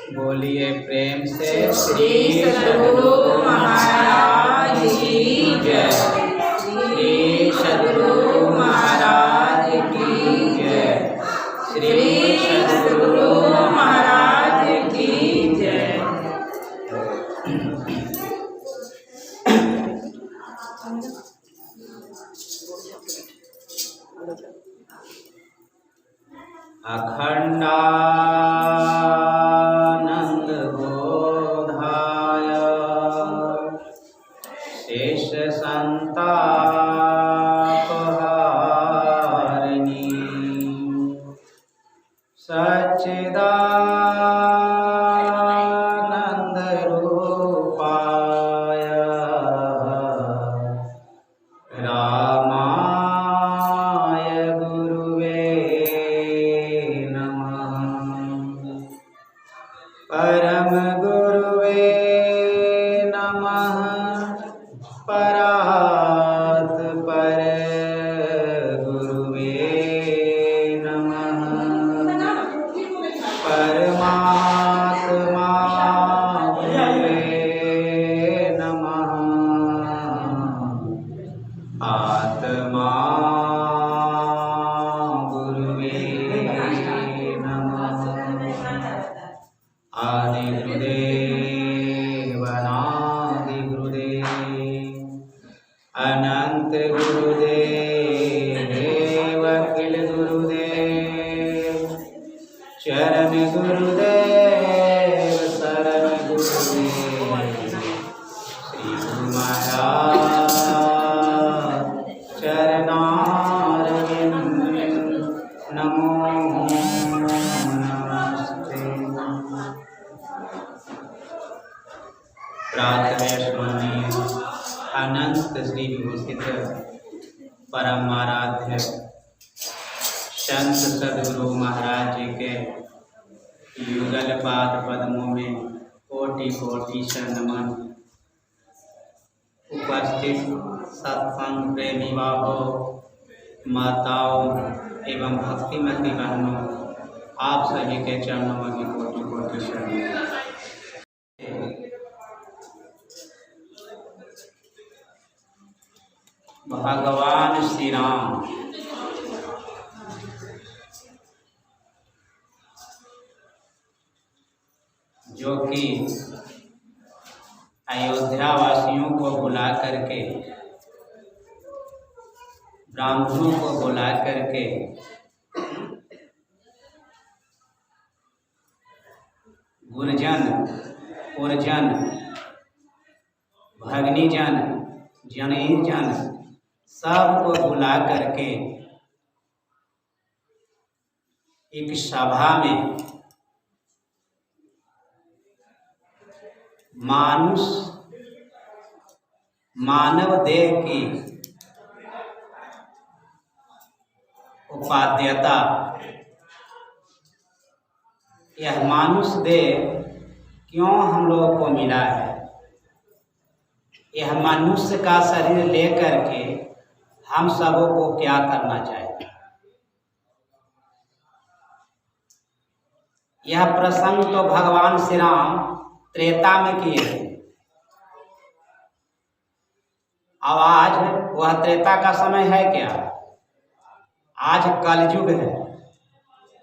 बोलिए प्रेम से श्री सद्गुरु महाराज की जय। श्री सद्गुरु महाराज की जय। श्री सद्गुरु महाराज की जय। अखंडानंद बोधाय शेष संतापहारिणी सच्चिदानंद रूपाय रामाय गुरुवे परम गुरुवे नमः। परात् पर गुरुवे नमः। परमात्मा गुरुवे नमः। आत्मा गुरुवे नमः। आदि गुरुदेव अनादि गुरुदेव अनंत गुरुदेव अखिल गुरुदेव चरण गुरुदेव शरण गुरुदेव श्री गुरु महाराज चरणारविंद नमो प्रातःस्मरणीय अनंत श्री विभूषित परम आराध्य संत सद्गुरु महाराज जी के युगल पाद पद्मों में कोटि कोटि से नमन। उपस्थित सत्संग प्रेमी बाबों, माताओं एवं भक्तिमती बहनों, आप सभी के चरणों में कोटि कोटि से नमन। भगवान श्री राम जो कि अयोध्या वासियों को बुला करके, ब्राह्मणों को बुला करके गुरजन, पुरजन, भगनीजन, जनईजन सबको बुला करके एक सभा में मानव देह की उपाध्यता, यह मानुष देह क्यों हम लोगों को मिला है, यह मनुष्य का शरीर लेकर के हम सबों को क्या करना चाहिए। यह प्रसंग तो भगवान श्री राम त्रेता में किए थे। अब आज वह त्रेता का समय है क्या? आज कलयुग है।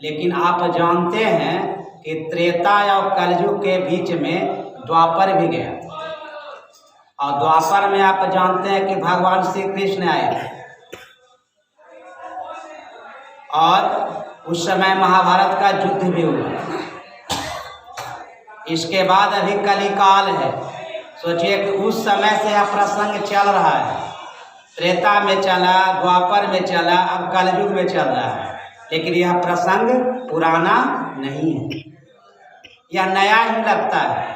लेकिन आप जानते हैं कि त्रेता और कलयुग के बीच में द्वापर भी गया, और द्वापर में आप जानते हैं कि भगवान श्री कृष्ण आए और उस समय महाभारत का युद्ध भी हुआ। इसके बाद अभी कलिकाल है। सोचिए कि उस समय से यह प्रसंग चल रहा है। त्रेता में चला, द्वापर में चला, अब कलयुग में चल रहा है। लेकिन यह प्रसंग पुराना नहीं है, यह नया ही लगता है।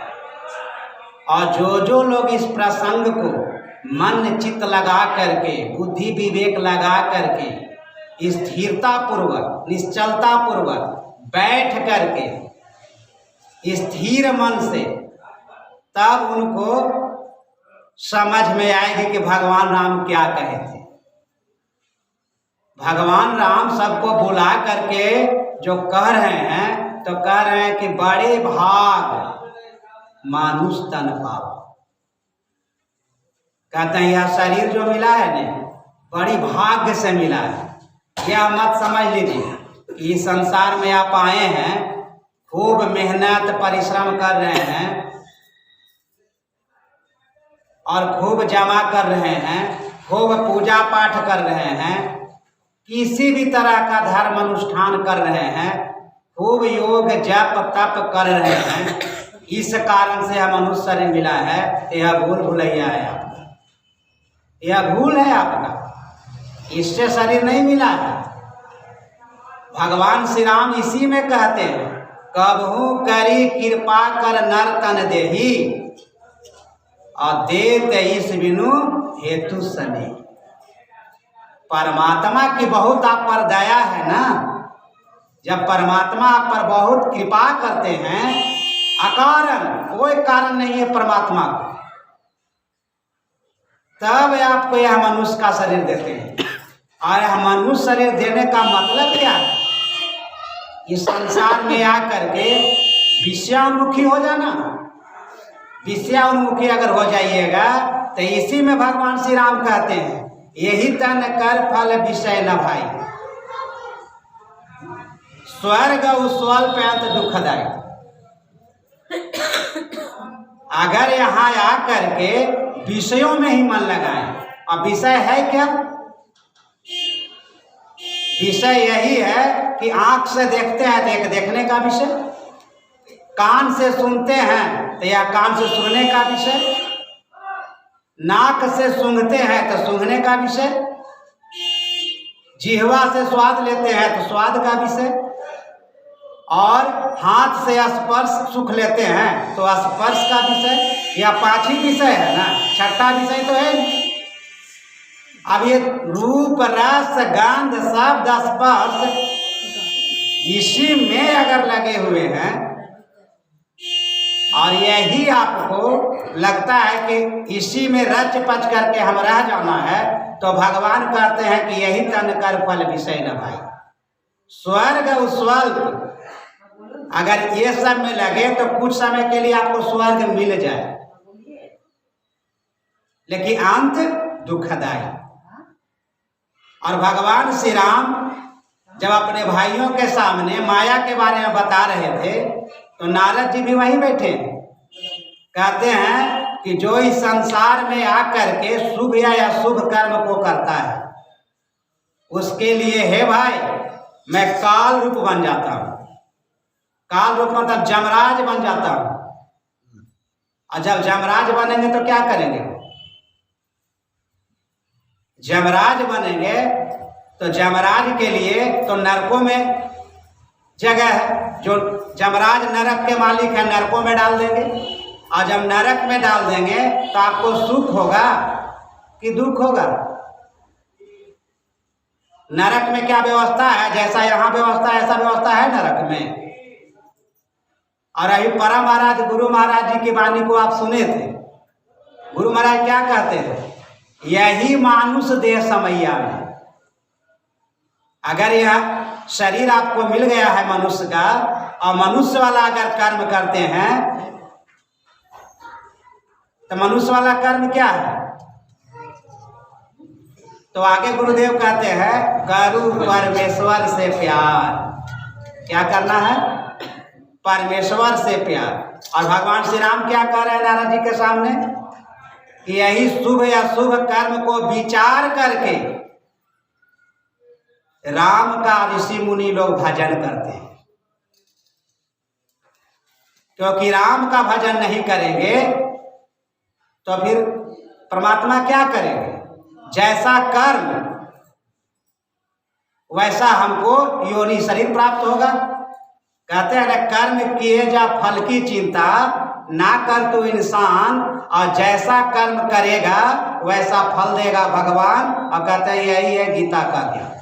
और जो लोग इस प्रसंग को मन चित्त लगा करके, बुद्धि विवेक लगा करके, स्थिरता पूर्वक, निश्चलता पूर्वक बैठ करके स्थिर मन से, तब उनको समझ में आएगी कि भगवान राम क्या कहे थे। भगवान राम सबको बुला करके जो कह रहे हैं तो कह रहे हैं कि बड़े भाग मानुष तन पाओ। कहते हैं यह शरीर जो मिला है ने बड़ी भाग्य से मिला है। यह मत समझ लीजिए कि इस संसार में आप आए हैं, खूब मेहनत परिश्रम कर रहे हैं और खूब जमा कर रहे हैं, खूब पूजा पाठ कर रहे हैं, किसी भी तरह का धर्म अनुष्ठान कर रहे हैं, खूब योग जप तप कर रहे हैं, इस कारण से हम मनुष्य शरीर मिला है। यह भूल भुलैया है आपका, यह भूल है आपका, इससे शरीर नहीं मिला है। भगवान श्री राम इसी में कहते हैं, कबहू करी कृपा कर नर तन देही और देत इस बिनु हेतु सने। परमात्मा की बहुत आप पर दया है ना। जब परमात्मा आप पर बहुत कृपा करते हैं, अकारण, कोई कारण नहीं है परमात्मा को, तब आपको यह मनुष्य का शरीर देते हैं। और यह मनुष्य शरीर देने का मतलब क्या है? इस संसार में आकर के विषयोन्मुखी हो जाना। विषयोन्मुखी अगर हो जाइएगा तो इसी में भगवान श्री राम कहते हैं, यही तन कर फल विषय न भाई, स्वर्ग स्वल्प अंत दुखदाई। अगर यहाँ आकर के विषयों में ही मन लगाएं, और विषय है क्या? विषय यही है कि आंख से देखते हैं तो देखने का विषय, कान से सुनते हैं तो यह कान से सुनने का विषय, नाक से सूंघते हैं तो सूंघने का विषय, जिह्वा से स्वाद लेते हैं तो स्वाद का विषय, और हाथ से स्पर्श सुख लेते हैं तो स्पर्श का विषय। यह 5 ही विषय है ना, छठा विषय तो है नहीं। अब ये रूप रस गंध शब्द स्पर्श इसी में अगर लगे हुए हैं और यही आपको लगता है कि इसी में रच पच करके हम रह जाना है, तो भगवान कहते हैं कि यही तन कर फल विषय न भाई। स्वर्ग स्वल्प, अगर ये सब में लगे तो कुछ समय के लिए आपको स्वर्ग मिल जाए, लेकिन अंत दुखदाई। और भगवान श्री राम जब अपने भाइयों के सामने माया के बारे में बता रहे थे तो नारद जी भी वहीं बैठे। कहते हैं कि जो इस संसार में आकर के शुभ या अशुभ कर्म को करता है, उसके लिए हे भाई मैं काल रूप बन जाता हूँ। काल रूप मतलब जमराज बन जाता हूँ। और जब जमराज बनेंगे तो क्या करेंगे? जमराज बनेंगे तो जमराज के लिए तो नरकों में जगह है। जो जमराज नरक के मालिक है, नरकों में डाल देंगे। और जब नरक में डाल देंगे तो आपको सुख होगा कि दुख होगा? नरक में क्या व्यवस्था है? जैसा यहाँ व्यवस्था है ऐसा व्यवस्था है नरक में। और अभी परम महाराज गुरु महाराज जी की वाणी को आप सुने थे। गुरु महाराज क्या कहते थे? यही मानुष देह समैया में। अगर यह शरीर आपको मिल गया है मनुष्य का, और मनुष्य वाला अगर कर्म करते हैं तो मनुष्य वाला कर्म क्या है? तो आगे गुरुदेव कहते हैं करू परमेश्वर से प्यार। क्या करना है? परमेश्वर से प्यार। और भगवान श्री राम क्या कह रहे हैं नारद जी के सामने? कि यही शुभ या शुभ कर्म को विचार करके राम का ऋषि मुनि लोग भजन करते हैं। क्योंकि राम का भजन नहीं करेंगे तो फिर परमात्मा क्या करेंगे? जैसा कर्म वैसा हमको योनि शरीर प्राप्त होगा। कहते हैं ना, कर्म किए जा फल की चिंता ना कर तो इंसान, और जैसा कर्म करेगा वैसा फल देगा भगवान। और कहते हैं यही है गीता का ज्ञान।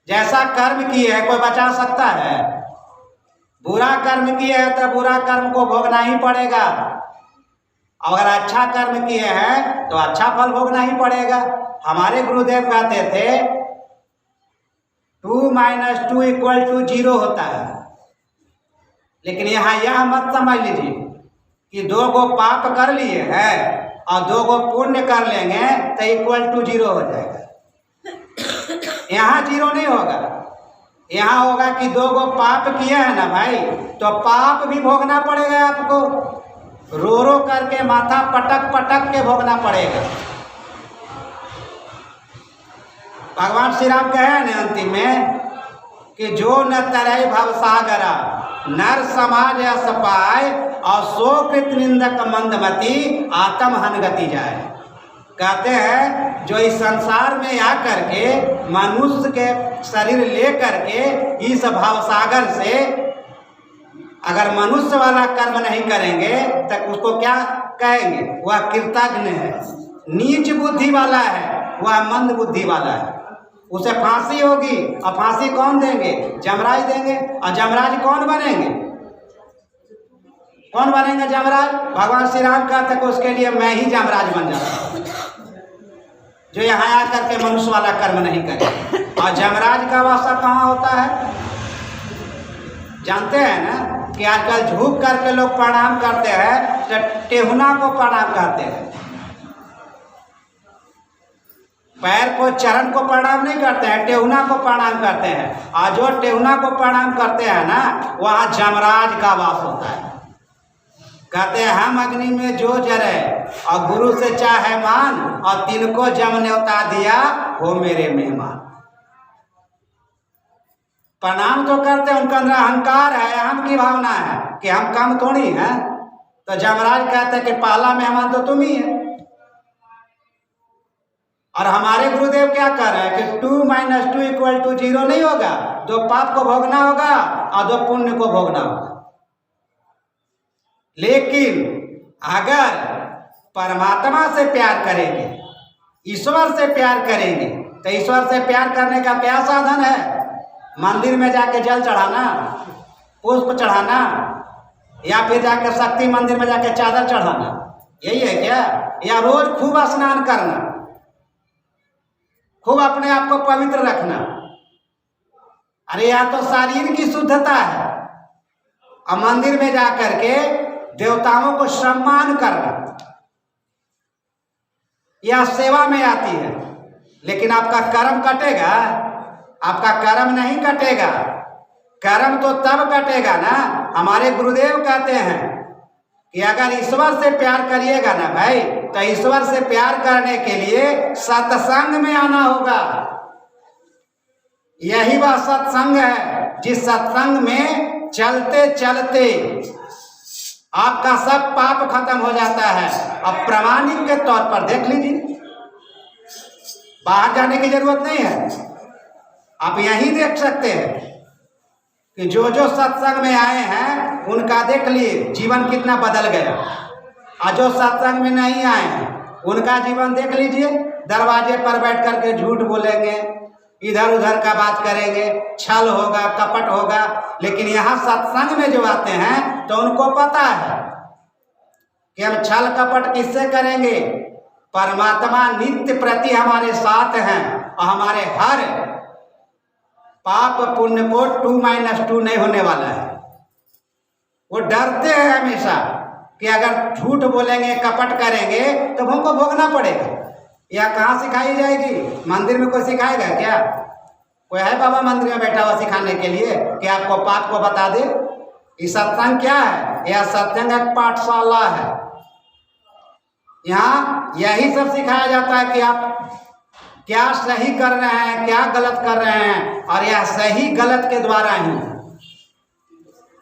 जैसा कर्म किए है कोई बचा सकता है? बुरा कर्म किए है तो बुरा कर्म को भोगना ही पड़ेगा। अगर अच्छा कर्म किए हैं तो अच्छा फल भोगना ही पड़ेगा। हमारे गुरुदेव कहते थे 2 - 2 = 0 होता है। लेकिन यहाँ यह मत समझ लीजिए कि 2 गो पाप कर लिए हैं और 2 गो पुण्य कर लेंगे तो =0 हो जाएगा। यहाँ 0 नहीं होगा। यहाँ होगा कि 2 गो पाप किए हैं ना भाई, तो पाप भी भोगना पड़ेगा आपको, रो रो करके माथा पटक पटक के भोगना पड़ेगा। भगवान श्री राम कहे न अंतिम में कि जो न तरय भवसागरा नर समाज यस पाए और सो कृत निंदक मंदमती आत्म हनगति जाए। कहते हैं जो इस संसार में आ करके मनुष्य के शरीर ले करके इस भावसागर से अगर मनुष्य वाला कर्म नहीं करेंगे तो उसको क्या कहेंगे? वह कृतज्ञ है, नीच बुद्धि वाला है, वह मंद बुद्धि वाला है। उसे फांसी होगी और फांसी कौन देंगे? जमराज देंगे। और जमराज कौन बनेंगे? कौन बनेंगे जमराज? भगवान श्री राम कहते कि उसके लिए मैं ही जमराज बन जाता हूँ, जो यहाँ आकर के मनुष्य वाला कर्म नहीं करे। और जमराज का वासा कहाँ होता है? जानते हैं ना कि आजकल झुक करके लोग प्रणाम करते हैं तो टेहुना को प्रणाम कहते हैं, पैर को चरण को प्रणाम नहीं करते हैं, टेहुना को प्रणाम करते हैं। और जो टेहुना को प्रणाम करते हैं ना, वहाँ जमराज का वास होता है। कहते हैं हम अग्नि में जो जरे और गुरु से चाहे मान और तिनको जम न्योता दिया हो मेरे मेहमान। प्रणाम तो करते हैं, उनके अंदर अहंकार है, अहम की भावना है कि हम कम थोड़ी हैं। तो जमराज कहते हैं कि पहला मेहमान तो तुम ही है। और हमारे गुरुदेव क्या कर रहे हैं कि 2 - 2 = 0 नहीं होगा। 2 पाप को भोगना होगा और 2 पुण्य को भोगना होगा। लेकिन अगर परमात्मा से प्यार करेंगे, ईश्वर से प्यार करेंगे, तो ईश्वर से प्यार करने का क्या साधन है? मंदिर में जाके जल चढ़ाना, पुष्प चढ़ाना, या फिर जाके शक्ति मंदिर में जाके चादर चढ़ाना, यही है क्या? या रोज खूब स्नान करना, खूब अपने आप को पवित्र रखना? अरे यह तो शरीर की शुद्धता है। और मंदिर में जाकर के देवताओं को सम्मान करना, यह सेवा में आती है। लेकिन आपका कर्म कटेगा? आपका कर्म नहीं कटेगा। कर्म तो तब कटेगा ना, हमारे गुरुदेव कहते हैं कि अगर ईश्वर से प्यार करिएगा ना भाई, तो ईश्वर से प्यार करने के लिए सत्संग में आना होगा। यही वह सत्संग है जिस सत्संग में चलते चलते आपका सब पाप खत्म हो जाता है। अब प्रमाणिक के तौर पर देख लीजिए, बाहर जाने की जरूरत नहीं है, आप यहीं देख सकते हैं कि जो जो सत्संग में आए हैं उनका देख लिए जीवन कितना बदल गया। और जो सत्संग में नहीं आए हैं उनका जीवन देख लीजिए, दरवाजे पर बैठ करके झूठ बोलेंगे, इधर उधर का बात करेंगे, छल होगा, कपट होगा। लेकिन यहाँ सत्संग में जो आते हैं तो उनको पता है कि हम छल कपट किससे करेंगे? परमात्मा नित्य प्रति हमारे साथ हैं और हमारे हर पाप पुण्य को 2 - 2 नहीं होने वाला है। वो डरते हैं हमेशा कि अगर झूठ बोलेंगे, कपट करेंगे तो हमको भोगना पड़ेगा। यह कहाँ सिखाई जाएगी? मंदिर में कोई सिखाएगा क्या? कोई है बाबा मंदिर में बैठा हुआ सिखाने के लिए कि आपको पाप को बता दे? ये सत्संग क्या है? यह सत्संग एक पाठशाला है। यहाँ यही सब सिखाया जाता है कि आप क्या सही कर रहे हैं, क्या गलत कर रहे हैं। और यह सही गलत के द्वारा ही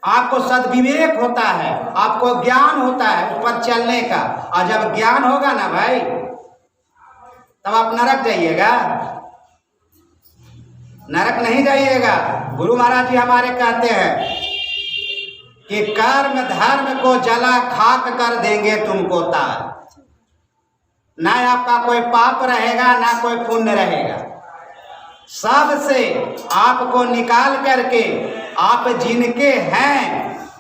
आपको सद्विवेक होता है, आपको ज्ञान होता है ऊपर चलने का। और जब ज्ञान होगा ना भाई, तब आप नरक जाइएगा? नरक नहीं जाइएगा। गुरु महाराज जी हमारे कहते हैं कि कर्म धर्म को जला खाक कर देंगे तुमको तार। ना आपका कोई पाप रहेगा, ना कोई पुण्य रहेगा। सबसे आपको निकाल करके आप जिनके हैं,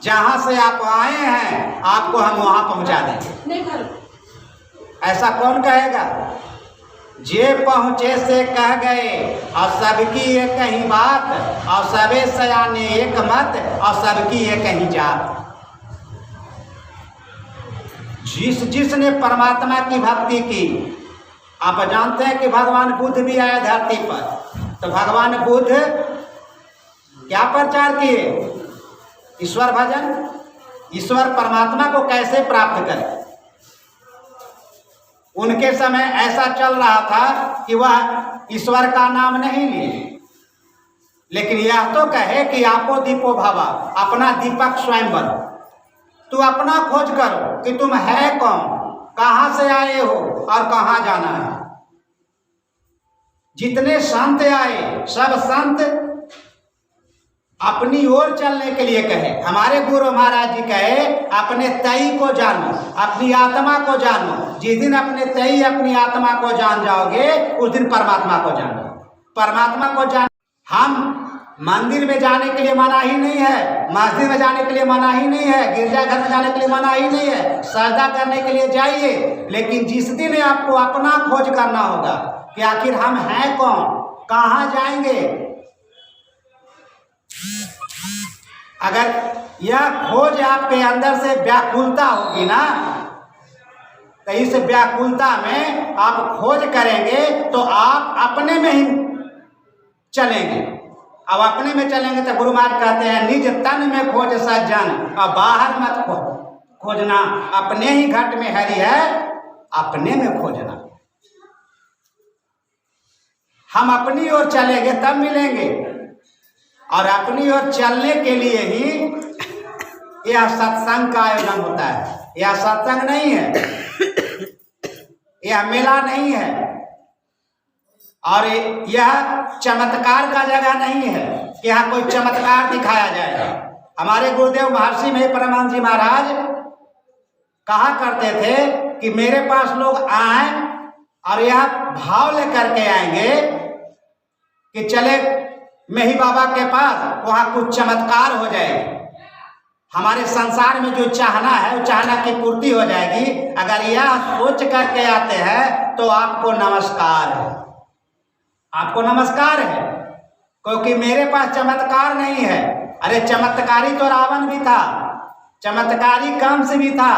जहां से आप आए हैं, आपको हम वहां पहुंचा देंगे। ऐसा कौन कहेगा? जे पहुँचे से कह गए और सबकी एक ही बात, और सबे सयाने एक मत, और सबकी एक ही जात। जिसने परमात्मा की भक्ति की, आप जानते हैं कि भगवान बुद्ध भी आए धरती पर, तो भगवान बुद्ध क्या प्रचार किए? ईश्वर भजन, ईश्वर परमात्मा को कैसे प्राप्त करें। उनके समय ऐसा चल रहा था कि वह ईश्वर का नाम नहीं लिए, लेकिन यह तो कहे कि आपो दीपो भवा, अपना दीपक स्वयं बनो। तू अपना खोज करो कि तुम है कौन, कहाँ से आए हो और कहाँ जाना है। जितने संत आए सब संत अपनी ओर चलने के लिए कहे। हमारे गुरु महाराज जी कहे अपने तई को जानो, अपनी आत्मा को जानो। जिस दिन अपने तई अपनी आत्मा को जान जाओगे उस दिन परमात्मा को जानो। परमात्मा को जान, हम मंदिर में जाने के लिए मना ही नहीं है, मस्जिद में जाने के लिए मना ही नहीं है, गिरजाघर में जाने के लिए मना ही नहीं है, सजदा करने के लिए जाइए। लेकिन जिस दिन आपको अपना खोज करना होगा कि आखिर हम हैं कौन, कहाँ जाएंगे, अगर यह खोज आपके अंदर से व्याकुलता होगी ना, तो इस व्याकुलता में आप खोज करेंगे तो आप अपने में ही चलेंगे। अब अपने में चलेंगे तो गुरु महाराज कहते हैं निज तन में खोज सज्जन, और बाहर मत खोजना। अपने ही घट में हरि है, अपने में खोजना। हम अपनी ओर चलेंगे तब मिलेंगे, और अपनी ओर चलने के लिए ही यह सत्संग का आयोजन होता है। यह सत्संग नहीं है, यह मेला नहीं है, और यह चमत्कार का जगह नहीं है कि यहाँ कोई चमत्कार दिखाया जाएगा। हमारे गुरुदेव महर्षि में परमानंद जी महाराज कहा करते थे कि मेरे पास लोग आए और यह भाव लेकर के आएंगे कि चले मेही बाबा के पास, वहाँ कुछ चमत्कार हो जाएगी। हमारे संसार में जो चाहना है वो चाहना की पूर्ति हो जाएगी। अगर यह सोच करके आते हैं तो आपको नमस्कार है, आपको नमस्कार है, क्योंकि मेरे पास चमत्कार नहीं है। अरे चमत्कारी तो रावण भी था, चमत्कारी कंस भी था,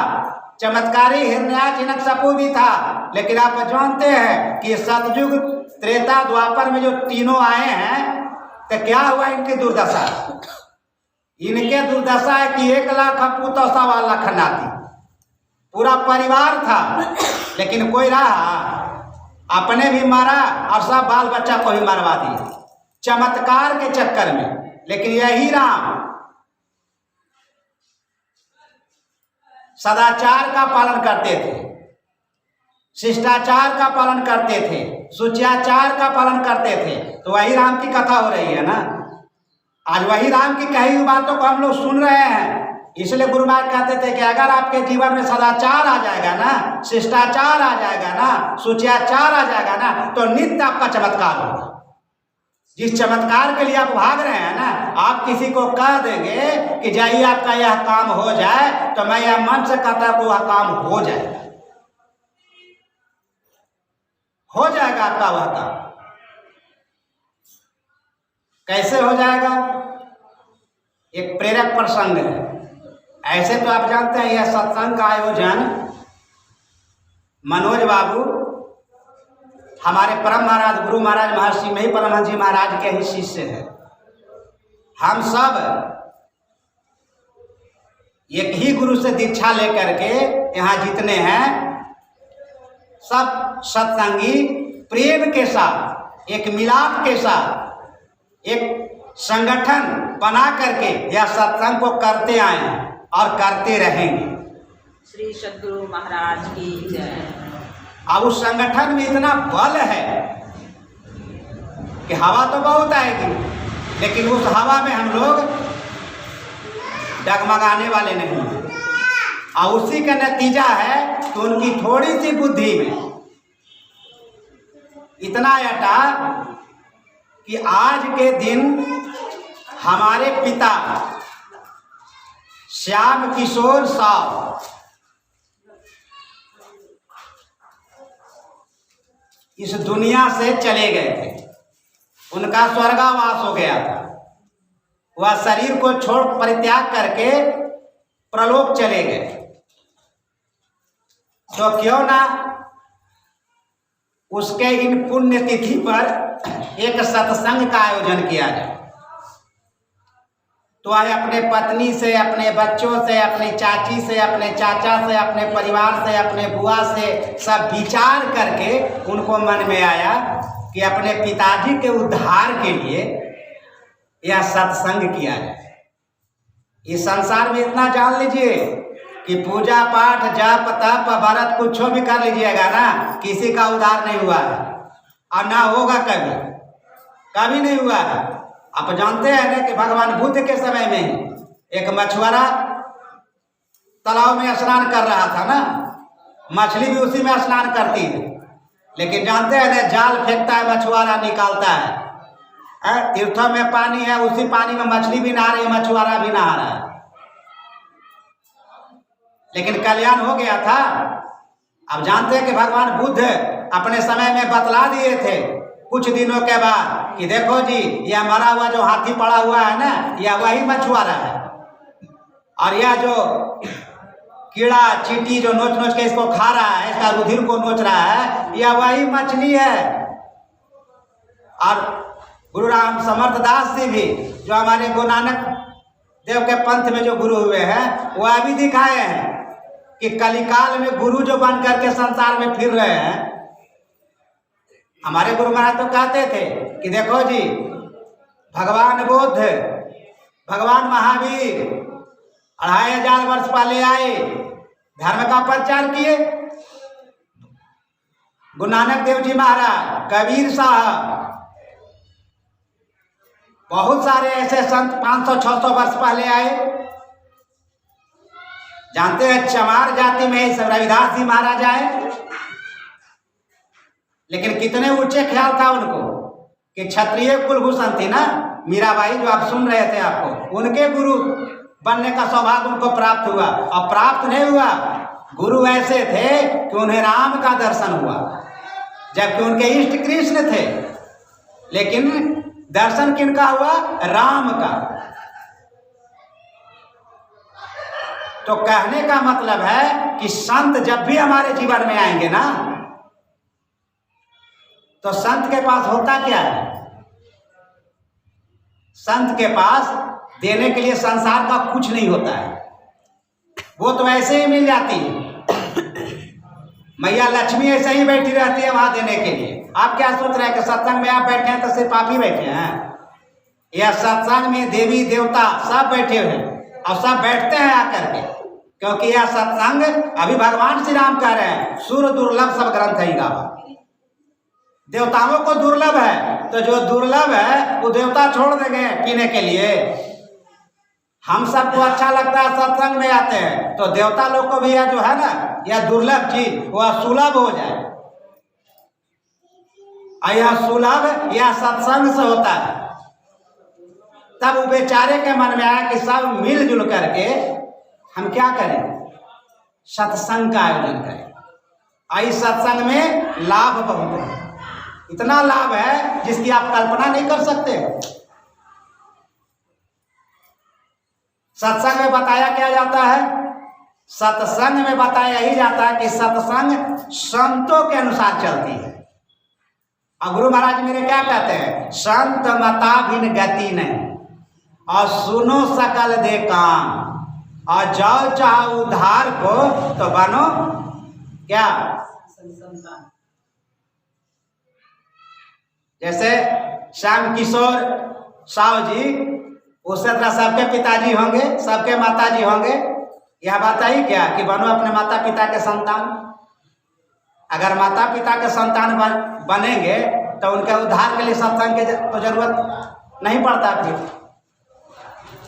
चमत्कारी हिरण्याक्ष भी था, लेकिन आप जानते हैं कि सतयुग त्रेता द्वापर में जो तीनों आए हैं तो क्या हुआ इनकी दुर्दशा। इनके दुर्दशा है कि 1 लाख पूत 1.25 लाख नाती, पूरा परिवार था, लेकिन कोई रहा, अपने भी मारा और सब बाल बच्चा को भी मरवा दिया चमत्कार के चक्कर में। लेकिन यही राम सदाचार का पालन करते थे, शिष्टाचार का पालन करते थे, सुचाचार का पालन करते थे। तो वही राम की कथा हो रही है ना। आज वही राम की कही हुई बातों को हम लोग सुन रहे हैं। इसलिए गुरु महाराज कहते थे कि अगर आपके जीवन में सदाचार आ जाएगा ना, शिष्टाचार आ जाएगा ना, सुचाचार आ जाएगा ना, तो नित्य आपका चमत्कार होगा। जिस चमत्कार के लिए आप भाग रहे हैं ना, आप किसी को कह देंगे कि जाइए आपका यह काम हो जाए, तो मैं यह मन से कहता हूं वह काम हो जाएगा, हो जाएगा आपका वह काम। कैसे हो जाएगा? एक प्रेरक प्रसंग है। ऐसे तो आप जानते हैं यह सत्संग का आयोजन मनोज बाबू हमारे परम महाराज गुरु महाराज महर्षि में परमहंस जी महाराज के ही शिष्य है। हम सब एक ही गुरु से दीक्षा लेकर के यहाँ जितने हैं सब सत्संगी प्रेम के साथ, एक मिलाप के साथ, एक संगठन बना करके यह सत्संग को करते आए हैं और करते रहेंगे। श्री सद्गुरु महाराज की जय। अब उस संगठन में इतना बल है कि हवा तो बहुत आएगी, लेकिन उस हवा में हम लोग डगमगाने वाले नहीं हैं। और उसी का नतीजा है कि उनकी थोड़ी सी बुद्धि में इतना अटा कि आज के दिन हमारे पिता श्याम किशोर साहब इस दुनिया से चले गए थे, उनका स्वर्गावास हो गया था, वह शरीर को छोड़ परित्याग करके प्रलोक चले गए। तो क्यों ना उसके इन पुण्य तिथि पर एक सत्संग का आयोजन किया जाए। तो वह अपने पत्नी से, अपने बच्चों से, अपनी चाची से, अपने चाचा से, अपने परिवार से, अपने बुआ से सब विचार करके उनको मन में आया कि अपने पिताजी के उद्धार के लिए यह सत्संग किया जाए। इस संसार में इतना जान लीजिए कि पूजा पाठ जाप तप व्रत कुछ भी कर लीजिएगा ना, किसी का उद्धार नहीं हुआ है और ना होगा कभी, कभी नहीं हुआ है। आप जानते हैं ना कि भगवान बुद्ध के समय में ही एक मछुआरा तालाब में स्नान कर रहा था ना, मछली भी उसी में स्नान करती है, लेकिन जानते हैं ना जाल फेंकता है मछुआरा निकालता है, तीर्थों में पानी है, उसी पानी में मछली भी नहा रही है, मछुआरा भी नहा रहा है, लेकिन कल्याण हो गया था। अब जानते हैं कि भगवान बुद्ध अपने समय में बतला दिए थे कुछ दिनों के बाद कि देखो जी यह मरा हुआ जो हाथी पड़ा हुआ है ना, यह वही मछुआरा है, और यह जो कीड़ा चींटी जो नोच नोच के इसको खा रहा है, इसका रुधिर को नोच रहा है, यह वही मछली है। और गुरु राम समर्थ दास जी भी जो हमारे गुरु नानक देव के पंथ में जो गुरु हुए हैं, वह भी दिखाए हैं कि कलिकाल में गुरु जो बन करके संसार में फिर रहे हैं। हमारे गुरु महाराज तो कहते थे कि देखो जी भगवान बुद्ध, भगवान महावीर 2500 वर्ष पहले आए, धर्म का प्रचार किए। गुरु नानक देव जी महाराज, कबीर साहब, बहुत सारे ऐसे संत 500-600 वर्ष पहले आए। जानते हैं चमार जाति में ही सब रविदास जी महाराज आए, लेकिन कितने ऊंचे ख्याल था उनको कि क्षत्रिय कुलभूषण थी ना मीराबाई, जो आप सुन रहे थे, आपको उनके गुरु बनने का सौभाग्य उनको प्राप्त हुआ। और प्राप्त नहीं हुआ, गुरु ऐसे थे कि उन्हें राम का दर्शन हुआ, जबकि उनके इष्ट कृष्ण थे, लेकिन दर्शन किनका हुआ? राम का। तो कहने का मतलब है कि संत जब भी हमारे जीवन में आएंगे ना, तो संत के पास होता क्या है? संत के पास देने के लिए संसार का कुछ नहीं होता है, वो तो ऐसे ही मिल जाती है। मैया लक्ष्मी ऐसे ही बैठी रहती है वहां देने के लिए। आप क्या सोच रहे हैं कि सत्संग में आप बैठे हैं तो सिर्फ आप ही बैठे हैं? यह सत्संग में देवी देवता सब बैठे हुए हैं, और सब बैठते हैं आकर के, क्योंकि यह सत्संग अभी भगवान श्री राम कह रहे हैं सुर दुर्लभ सब ग्रंथ ही गावा। देवताओं को दुर्लभ है, तो जो दुर्लभ है वो देवता छोड़ देंगे पीने के लिए। हम सबको अच्छा लगता है सत्संग में आते हैं, तो देवता लोग को भी यह जो है ना, यह दुर्लभ चीज वह सुलभ हो जाए। और यह सुलभ यह सत्संग से होता है। तब वो बेचारे के मन में आया कि सब मिलजुल करके हम क्या करें? सत्संग का आयोजन करें। और इस सत्संग में लाभ बहुत है, इतना लाभ है जिसकी आप कल्पना नहीं कर सकते। सत्संग में बताया क्या जाता है? सत्संग में बताया ही जाता है कि सत्संग संतों के अनुसार चलती है। और गुरु महाराज मेरे क्या कहते हैं? संत मता बिन गति नहीं, और सुनो सकल दे काम, और जाओ चाहो उद्धार को तो बनो क्या? जैसे श्याम किशोर साहु जी, उससे तरह सबके पिताजी होंगे, सबके माताजी होंगे। यह बात ही क्या कि बनो अपने माता पिता के संतान। अगर माता पिता के संतान बनेंगे तो उनके उद्धार के लिए सत्संग की तो जरूरत नहीं पड़ता, फिर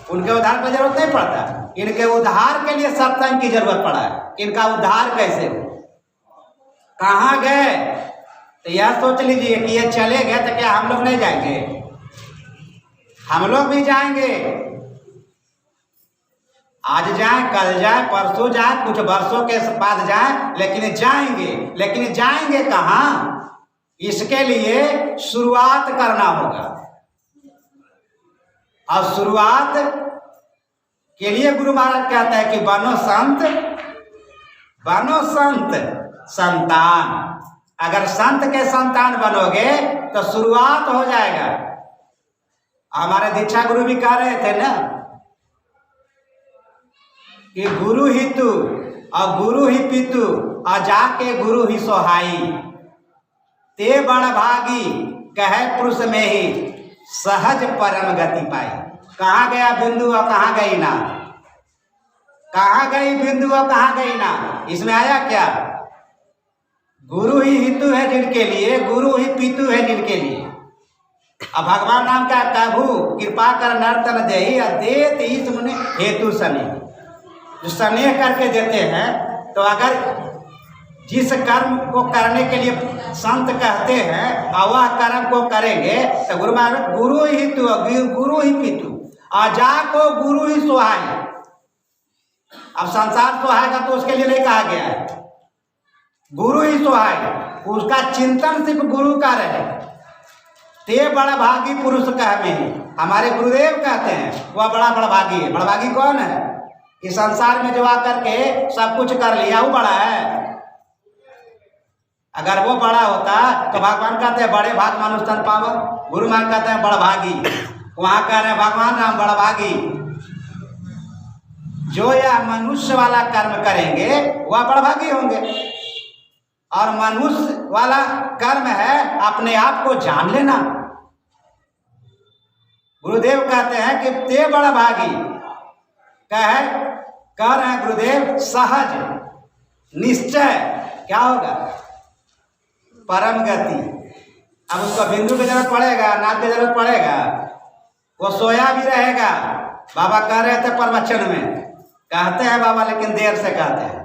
उनके उद्धार की जरूरत नहीं पड़ता। इनके उद्धार के लिए सत्संग की जरूरत पड़ा है। इनका उद्धार कैसे हो? कहाँ गए? तो यह सोच लीजिए कि ये चले गए तो क्या हम लोग नहीं जाएंगे? हम लोग भी जाएंगे। आज जाए, कल जाए, परसों जाए, कुछ वर्षों के बाद जाए, लेकिन जाएंगे। लेकिन जाएंगे कहाँ? इसके लिए शुरुआत करना होगा, और शुरुआत के लिए गुरु महाराज कहते हैं कि बनो संत संतान। अगर संत के संतान बनोगे तो शुरुआत हो जाएगा। हमारे दीक्षा गुरु भी कह रहे थे ना कि गुरु ही तू और गुरु ही पितु और जाके गुरु ही सोहाई, ते बड़ भागी कहे पुरुष में ही सहज परम गति पाई। कहाँ गया बिंदु और कहाँ गई ना, कहाँ गई बिंदु और कहाँ गई ना, इसमें आया क्या? गुरु ही हितु है जिनके लिए, गुरु ही पितु है जिनके लिए। अब भगवान नाम का प्रभु कृपा कर नर्तन देही देत ईस मुनि हेतु सने, जो स्नेह करके देते हैं। तो अगर जिस कर्म को करने के लिए संत कहते हैं और वह कर्म को करेंगे तो गुरु महाराज गुरु ही तू गुरु ही पितु आजा को गुरु ही सुहाई। अब संसार सुहाएगा तो उसके लिए नहीं कहा गया है, गुरु ही सुहाई, उसका चिंतन सिर्फ गुरु का रहे। ते बड़ा भागी पुरुष कह में, हमारे गुरुदेव कहते हैं वह बड़ा भागी है। बड़ा भागी कौन है? इस संसार में जो आकर के सब कुछ कर लिया वो बड़ा है। अगर वो बड़ा होता तो भगवान कहते हैं बड़े भाग मनुष्य तन पावर, गुरु मान कहते हैं बड़ा भागी, वहां कह रहे हैं भगवान राम बड़ा भागी। जो यह मनुष्य वाला कर्म करेंगे वह बड़ा भागी होंगे, और मनुष्य वाला कर्म है अपने आप को जान लेना। गुरुदेव कहते हैं कि ते बड़ा भागी कह रहे हैं गुरुदेव सहज निश्चय क्या होगा? परम गति। अब उसको बिंदु की जरूरत पड़ेगा, नाद की जरूरत पड़ेगा, वो सोया भी रहेगा। बाबा कह रहे थे प्रवचन में, कहते हैं बाबा लेकिन देर से कहते हैं,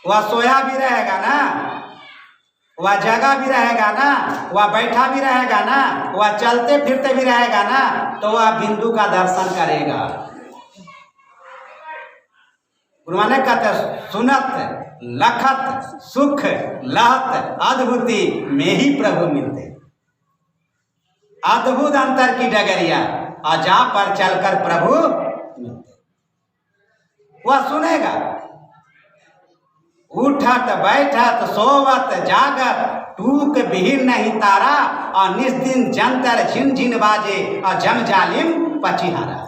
वह सोया भी रहेगा ना, वह जगा भी रहेगा ना, वह बैठा भी रहेगा ना, वह चलते फिरते भी रहेगा ना, तो वह बिंदु का दर्शन करेगा। गुरु ने कहते सुनत लखत सुख लहत अद्भुति में ही प्रभु मिलते। अद्भुत अंतर की डगरिया और जहां पर चलकर प्रभु मिलते, वह सुनेगा। उठत बैठत सोवत जागत टूक विहीन नहीं तारा, और निस्दिन जंतर झिन झिन बाजे और जम जालिम पचिहारा।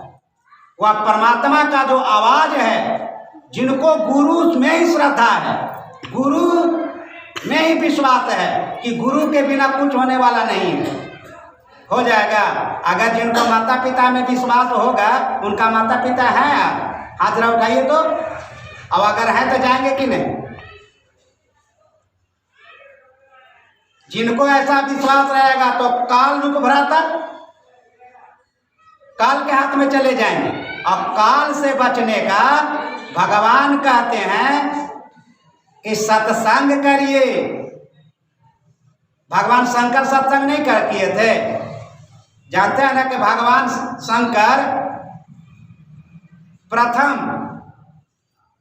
वह परमात्मा का जो आवाज है, जिनको गुरु में ही श्रद्धा है, गुरु में ही विश्वास है कि गुरु के बिना कुछ होने वाला नहीं है, हो जाएगा। अगर जिनको माता पिता में विश्वास होगा, उनका माता पिता है, हाथ जरा उठाइए तो, अब अगर है तो जाएंगे कि नहीं? जिनको ऐसा विश्वास रहेगा तो काल रूप भराता काल के हाथ में चले जाएंगे। अब काल से बचने का भगवान कहते हैं कि सत्संग करिए। भगवान शंकर सत्संग नहीं कर किए थे? जानते हैं ना कि भगवान शंकर प्रथम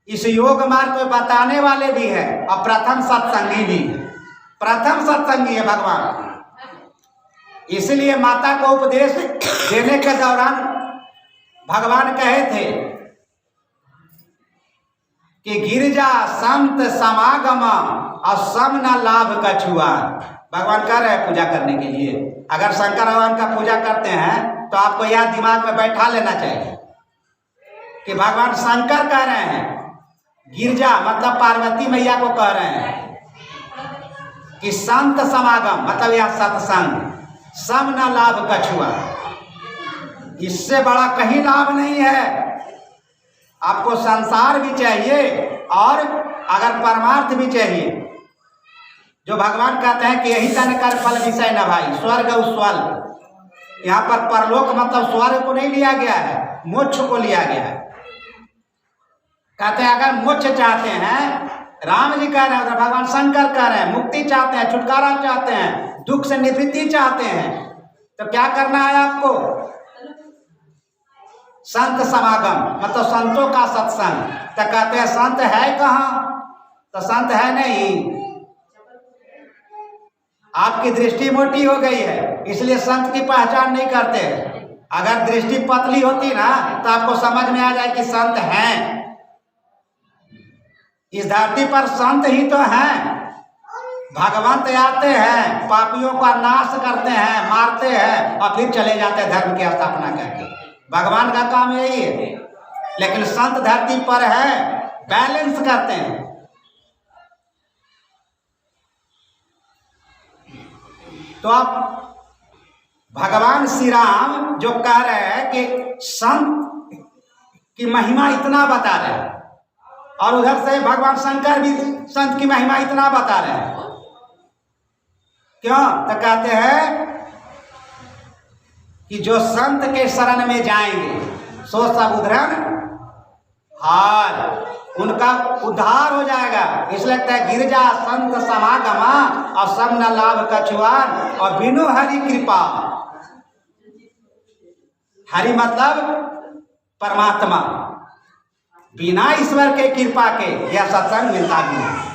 इस योग मार्ग को बताने वाले भी हैं और प्रथम सत्संगी भी है। प्रथम सत्संगी है भगवान। इसलिए माता को उपदेश देने के दौरान भगवान कहे थे कि गिरजा संत समागम और सम न लाभ कछुआ। भगवान कह रहे हैं पूजा करने के लिए, अगर शंकर भगवान का पूजा करते हैं तो आपको यह दिमाग में बैठा लेना चाहिए कि भगवान शंकर कह रहे हैं, गिरजा मतलब पार्वती मैया को कह रहे हैं कि संत समागम मतलब यह सत्संग, सम न लाभ कछुआ, इससे बड़ा कहीं लाभ नहीं है। आपको संसार भी चाहिए और अगर परमार्थ भी चाहिए, जो भगवान कहते हैं कि यही तन कर फल विषय न भाई स्वर्ग उस्वल। यहाँ पर परलोक मतलब स्वर्ग को नहीं लिया गया है, मोक्ष को लिया गया है। कहते हैं अगर मोक्ष चाहते हैं, राम जी कह रहे हैं, भगवान शंकर कह रहे हैं, मुक्ति चाहते हैं, छुटकारा चाहते हैं, दुख से निवृत्ति चाहते हैं, तो क्या करना है आपको? संत समागम मतलब संतों का सत्संग। तो कहते हैं संत है कहाँ? तो संत है नहीं, आपकी दृष्टि मोटी हो गई है, इसलिए संत की पहचान नहीं करते हैं। अगर दृष्टि पतली होती ना तो आपको समझ में आ जाए कि संत हैं। इस धरती पर संत ही तो हैं। भगवंत आते हैं, पापियों का नाश करते हैं, मारते हैं और फिर चले जाते हैं धर्म की स्थापना करके। भगवान का काम यही है। लेकिन संत धरती पर है, बैलेंस करते हैं। तो आप भगवान श्री राम जो कह रहे हैं कि संत की महिमा इतना बता रहे हैं, और उधर से भगवान शंकर भी संत की महिमा इतना बता रहे हैं। क्यों? तो कहते हैं कि जो संत के शरण में जाएंगे सो सब उधरण हार, उनका उद्धार हो जाएगा। इसलिए लगता है गिरजा संत समागमा और सब न लाभ कछुआन और बिनु हरि कृपा। हरि मतलब परमात्मा, बिना ईश्वर के कृपा के यह सत्संग मिलता भी नहीं।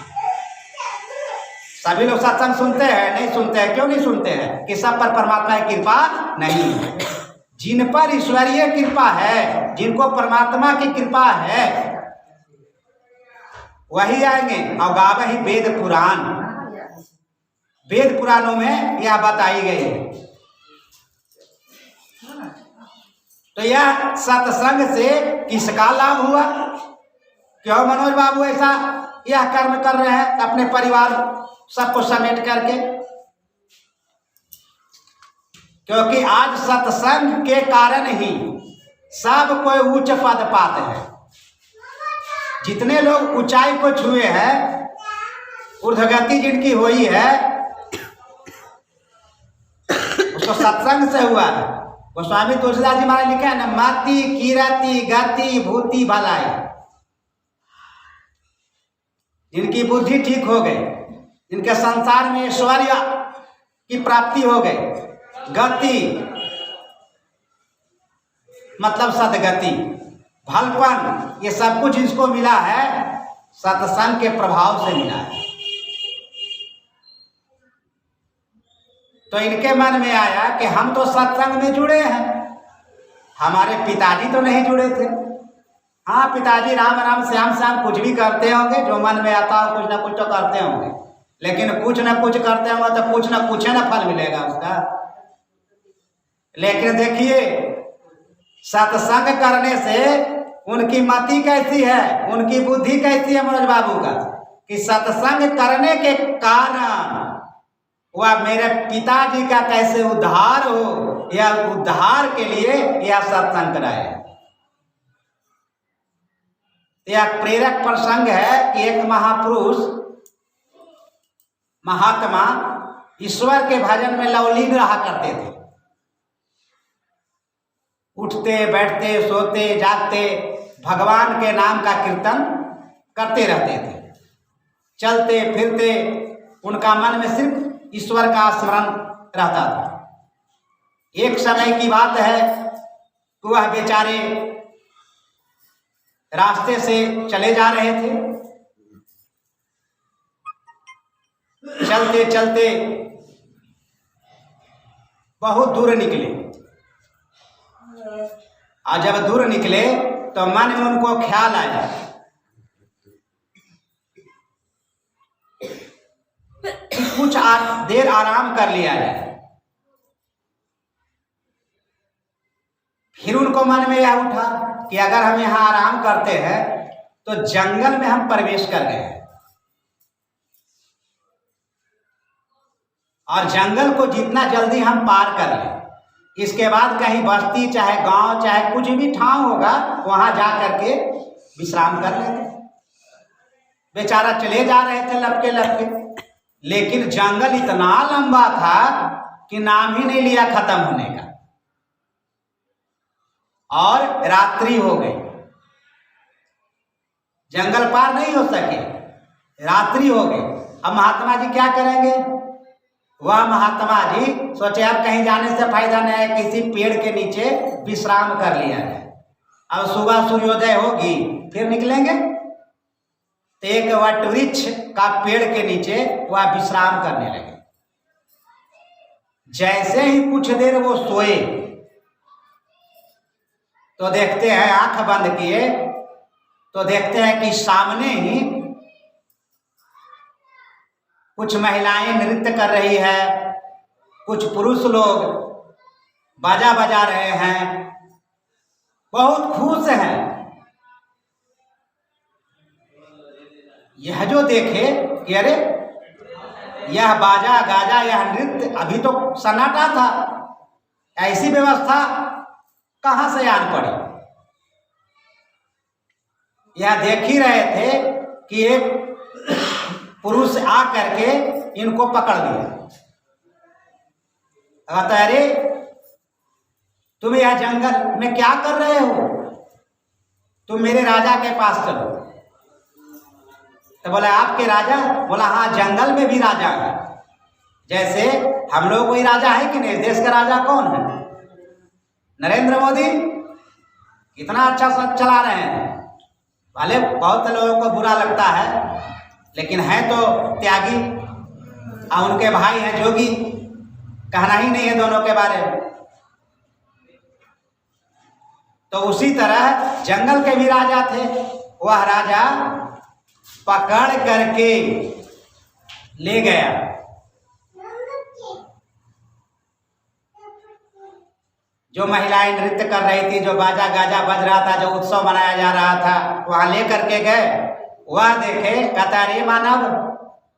सभी लोग सत्संग सुनते हैं? नहीं सुनते हैं। क्यों नहीं सुनते हैं? कि सब पर परमात्मा की कृपा नहीं है। जिन पर ईश्वरीय कृपा है, जिनको परमात्मा की कृपा है, वही आएंगे। और गावे ही वेद पुराण, वेद पुराणों में यह बताई गई है। तो यह सत्संग से किसका लाभ हुआ? क्यों मनोज बाबू ऐसा यह कर्म कर रहे हैं अपने परिवार सबको समेट करके? क्योंकि आज सत्संग के कारण ही सब कोई उच्च पद पाते हैं। जितने लोग ऊंचाई को छुए हैं, ऊर्ध्वगति जिनकी हुई है, उसको सत्संग से हुआ है। गोस्वामी तुलसीदास जी महाराज लिखा है ना, मति कीरति गति भूति भलाई। जिनकी बुद्धि ठीक हो गई, जिनके संसार में ऐश्वर्य की प्राप्ति हो गई, गति मतलब सदगति, भलपन, ये सब कुछ इसको मिला है सत्संग के प्रभाव से मिला है। तो इनके मन में आया कि हम तो सत्संग में जुड़े हैं, हमारे पिताजी तो नहीं जुड़े थे। हाँ, पिताजी राम राम श्याम श्याम कुछ भी करते होंगे, जो मन में आता हो कुछ ना कुछ तो करते होंगे, लेकिन कुछ ना कुछ करते होंगे तो कुछ ना फल मिलेगा उसका। लेकिन देखिए, सत्संग करने से उनकी मति कैसी है, उनकी बुद्धि कैसी है मनोज बाबू का, कि सत्संग करने के कारण वह मेरे पिताजी का कैसे उद्धार हो, यह उद्धार के लिए यह सत्संग कराए। यह प्रेरक प्रसंग है कि एक महापुरुष महात्मा ईश्वर के भजन में लवलीन रहा करते थे। उठते बैठते सोते जागते भगवान के नाम का कीर्तन करते रहते थे। चलते फिरते उनका मन में सिर्फ ईश्वर का स्मरण रहता था। एक समय की बात है कि वह बेचारे रास्ते से चले जा रहे थे। चलते चलते बहुत दूर निकले, और जब दूर निकले तो मन में उनको ख्याल आया कि कुछ देर आराम कर लिया जाए। फिर उनको मन में यह उठा कि अगर हम यहाँ आराम करते हैं तो जंगल में हम प्रवेश कर गए, और जंगल को जितना जल्दी हम पार कर लें, इसके बाद कहीं बस्ती चाहे गांव चाहे कुछ भी ठाव होगा वहां जा करके विश्राम कर लेंगे। बेचारा चले जा रहे थे लपके लपके, लेकिन जंगल इतना लंबा था कि नाम ही नहीं लिया खत्म होने का, और रात्रि हो गई। जंगल पार नहीं हो सके, रात्रि हो गई। अब महात्मा जी क्या करेंगे? वह महात्मा जी सोचे अब कहीं जाने से फायदा नहीं है, किसी पेड़ के नीचे विश्राम कर लिया जाए। अब सुबह सूर्योदय होगी फिर निकलेंगे। तो एक वट वृक्ष का पेड़ के नीचे वह विश्राम करने लगे। जैसे ही कुछ देर वो सोए तो देखते हैं, आंख बंद किए तो देखते हैं कि सामने ही कुछ महिलाएं नृत्य कर रही है, कुछ पुरुष लोग बाजा बजा रहे हैं, बहुत खुश हैं। यह जो देखे कि अरे यह बाजा गाजा, यह नृत्य, अभी तो सन्नाटा था, ऐसी व्यवस्था कहां से आन पड़ी। यह देख ही रहे थे कि एक पुरुष आ करके इनको पकड़ लिया। कहता अरे तुम यह जंगल में क्या कर रहे हो, तुम मेरे राजा के पास चलो। तो बोला आपके राजा? बोला हाँ, जंगल में भी राजा है, जैसे हम लोग कोई राजा है कि नहीं। देश का राजा कौन है? नरेंद्र मोदी। कितना अच्छा सब चला रहे हैं। भले बहुत लोगों को बुरा लगता है, लेकिन है तो त्यागी, और उनके भाई हैं जोगी, कहना ही नहीं है दोनों के बारे में। तो उसी तरह जंगल के भी राजा थे। वह राजा पकड़ करके ले गया। जो महिलाएं नृत्य कर रही थी, जो बाजा गाजा बज रहा था, जो उत्सव मनाया जा रहा था, वहां ले करके गए। वह देखे, कहता रे मानव,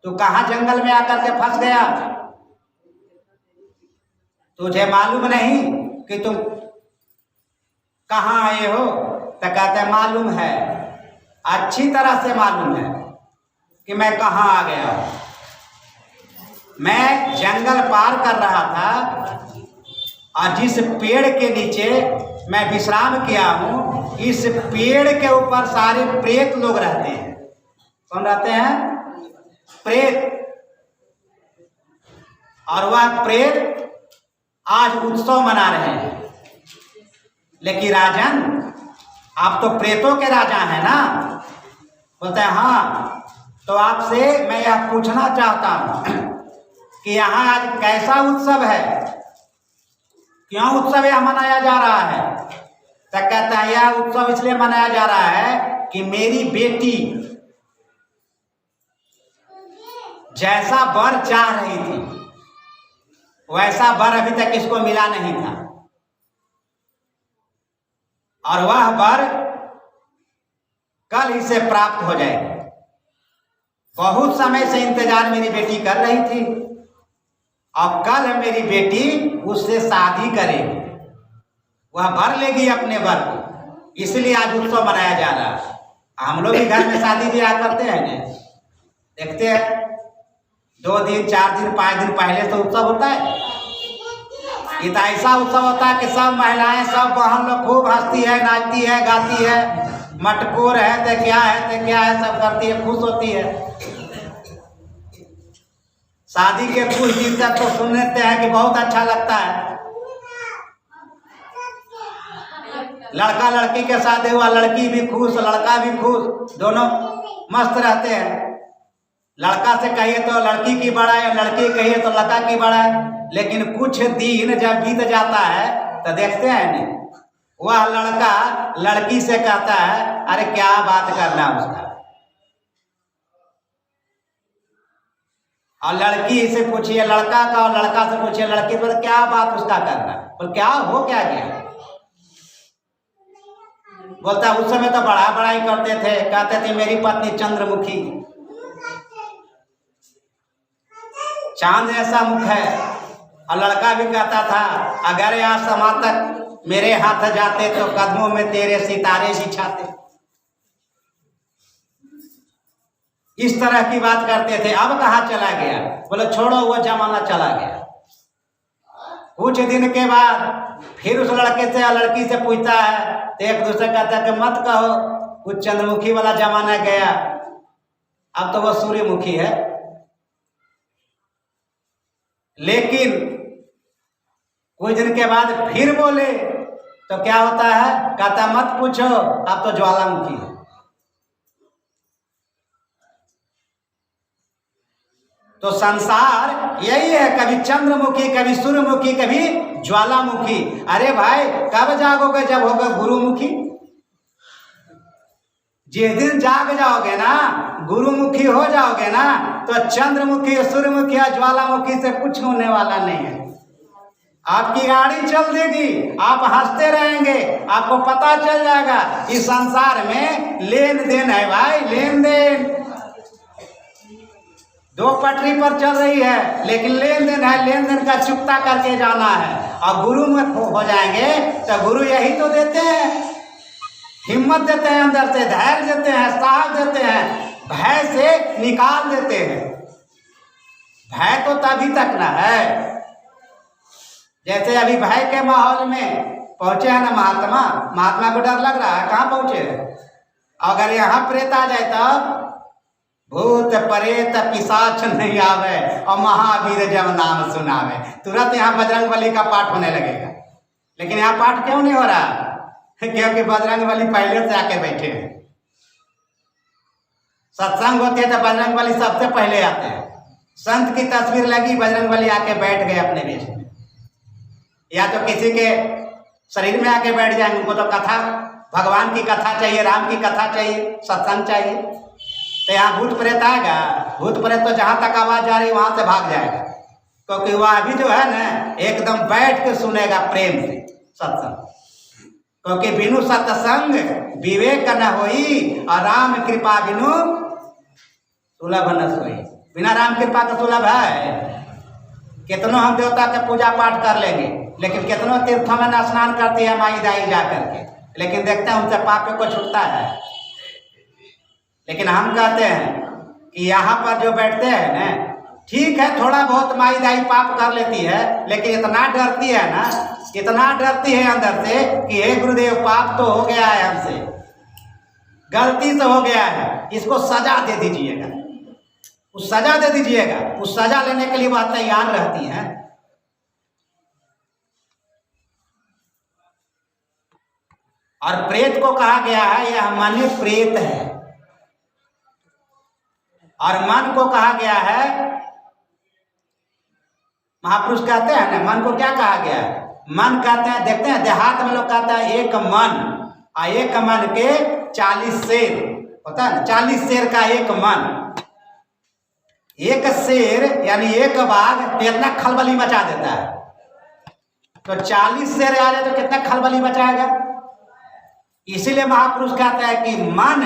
तू कहाँ जंगल में आकर के फंस गया? तुझे मालूम नहीं कि तुम कहाँ आए हो? तो कहते मालूम है, अच्छी तरह से मालूम है कि मैं कहाँ आ गया। मैं जंगल पार कर रहा था और जिस पेड़ के नीचे मैं विश्राम किया हूँ, इस पेड़ के ऊपर सारे प्रेत लोग रहते हैं। कौन रहते हैं? प्रेत। और वह प्रेत आज उत्सव मना रहे हैं। लेकिन राजन, आप तो प्रेतों के राजा हैं ना? बोलते हैं हाँ। तो आपसे मैं यह पूछना चाहता हूं कि यहाँ आज कैसा उत्सव है, क्यों उत्सव यह मनाया जा रहा है? तो कहता है यह उत्सव इसलिए मनाया जा रहा है कि मेरी बेटी जैसा वर चाह रही थी, वैसा वर अभी तक इसको मिला नहीं था, और वह वर कल इसे प्राप्त हो जाएगा। बहुत समय से इंतजार मेरी बेटी कर रही थी, अब कल मेरी बेटी उससे शादी करेगी, वह भर लेगी अपने वर को, इसलिए आज उत्सव मनाया जा रहा है। हम लोग भी घर में शादी ब्याह करते हैं ना, देखते हैं 2 दिन 4 दिन 5 दिन पहले तो उत्सव होता है। ये तो ऐसा उत्सव होता है कि सब महिलाएं, सब बहन लोग खूब हंसती है, नाचती है, गाती है, मटकोर है तो क्या है तो क्या है, सब करती है, खुश होती है। शादी के कुछ दिन तक तो सुन लेते हैं कि बहुत अच्छा लगता है। लड़का लड़की के शादी हुआ, लड़की भी खुश, लड़का भी खुश, दोनों मस्त रहते हैं। लड़का से कहिए तो लड़की की बड़ाई, लड़की कहिए तो लड़का की बड़ाई। लेकिन कुछ दिन जब बीत जाता है तो देखते हैं नहीं, वह लड़का लड़की से कहता है अरे क्या बात करना उसका, और लड़की से पूछिए लड़का का, और लड़का से पूछिए लड़की पर क्या बात उसका करना, और क्या हो क्या गया। बोलता उस समय तो बड़ा बड़ाई करते थे, कहते थे मेरी पत्नी चंद्रमुखी, चांद ऐसा मुख है। और लड़का भी कहता था अगर यह समा तक मेरे हाथ जाते तो कदमों में तेरे सितारे बिछाते। इस तरह की बात करते थे। अब कहाँ चला गया? बोले छोड़ो, वो जमाना चला गया। कुछ दिन के बाद फिर उस लड़के से या लड़की से पूछता है तो एक दूसरे कहता है कि मत कहो, कुछ चंद्रमुखी वाला जमाना गया, अब तो वो सूर्यमुखी है। लेकिन कुछ दिन के बाद फिर बोले तो क्या होता है? कहता मत पूछो, अब तो ज्वालामुखी है। तो संसार यही है, कभी चंद्रमुखी, कभी सूर्यमुखी, कभी ज्वालामुखी। अरे भाई कब जागोगे? जब होगा गुरुमुखी। जिस दिन जाग जाओगे ना, गुरुमुखी हो जाओगे ना, तो चंद्रमुखी, सूर्यमुखी या ज्वालामुखी से कुछ होने वाला नहीं है। आपकी गाड़ी चल देगी, आप हंसते रहेंगे, आपको पता चल जाएगा इस संसार में लेन देन है भाई, लेन देन। दो पटरी पर चल रही है लेकिन लेन देन है, लेन देन का चुकता करके जाना है। और गुरु में हो जाएंगे तो गुरु यही तो देते हैं, हिम्मत देते हैं, अंदर से धैर्य देते हैं, साहस देते हैं, भय से निकाल देते हैं। भय तो तभी तक ना है, जैसे अभी भय के माहौल में पहुंचे हैं ना महात्मा को डर लग रहा है, कहाँ पहुंचे? अगर यहाँ प्रेत आ जाए तब भूत प्रेत पिशाच नहीं आवे और महावीर जब नाम सुनावे, तुरंत यहाँ बजरंगबली का पाठ होने लगेगा। लेकिन यहाँ पाठ क्यों नहीं हो रहा? क्योंकि बजरंगबली पहले से आके बैठे हैं। सत्संग होती है तो बजरंगबली सबसे पहले आते हैं। संत की तस्वीर लगी, बजरंगबली आके बैठ गए अपने वेश में, या तो किसी के शरीर में आके बैठ जाएंगे। उनको तो कथा, भगवान की कथा चाहिए, राम की कथा चाहिए, सत्संग चाहिए। तो यहाँ भूत प्रेत आएगा, भूत प्रेत तो जहाँ तक आवाज जा रही वहां से भाग जाएगा, क्योंकि वह भी जो है ना एकदम बैठ के सुनेगा प्रेम से सत्संग। क्योंकि बिनु सत्संग विवेक न होई और राम कृपा बिनु सुलभ न सोई। बिना राम कृपा का सुलभ है? कितनों हम देवता के पूजा पाठ कर लेंगे, लेकिन कितनों तीर्थों में स्नान करती है माई दाई जा करके, लेकिन देखते हैं उनसे पाप को छूटता है। लेकिन हम कहते हैं कि यहाँ पर जो बैठते हैं ना, ठीक है थोड़ा बहुत माई दाई पाप कर लेती है, लेकिन इतना डरती है ना, इतना डरती है अंदर से कि हे गुरुदेव पाप तो हो गया है हमसे, गलती से हो गया है, इसको सजा दे दीजिएगा, उस सजा दे दीजिएगा। उस सजा लेने के लिए वह तैयार रहती हैं। और प्रेत को कहा गया है यह मन प्रेत है, और मन को कहा गया है, महापुरुष कहते हैं ना मन को क्या कहा गया है? मन कहते हैं, देखते हैं देहात में लोग कहते हैं एक मन, और एक मन के 40 शेर होता है ना, 40 शेर का एक मन। एक शेर यानी एक बाघ इतना खलबली मचा देता है, तो 40 शेर आ जाए तो कितना खलबली मचाएगा? इसीलिए महापुरुष कहते हैं कि मन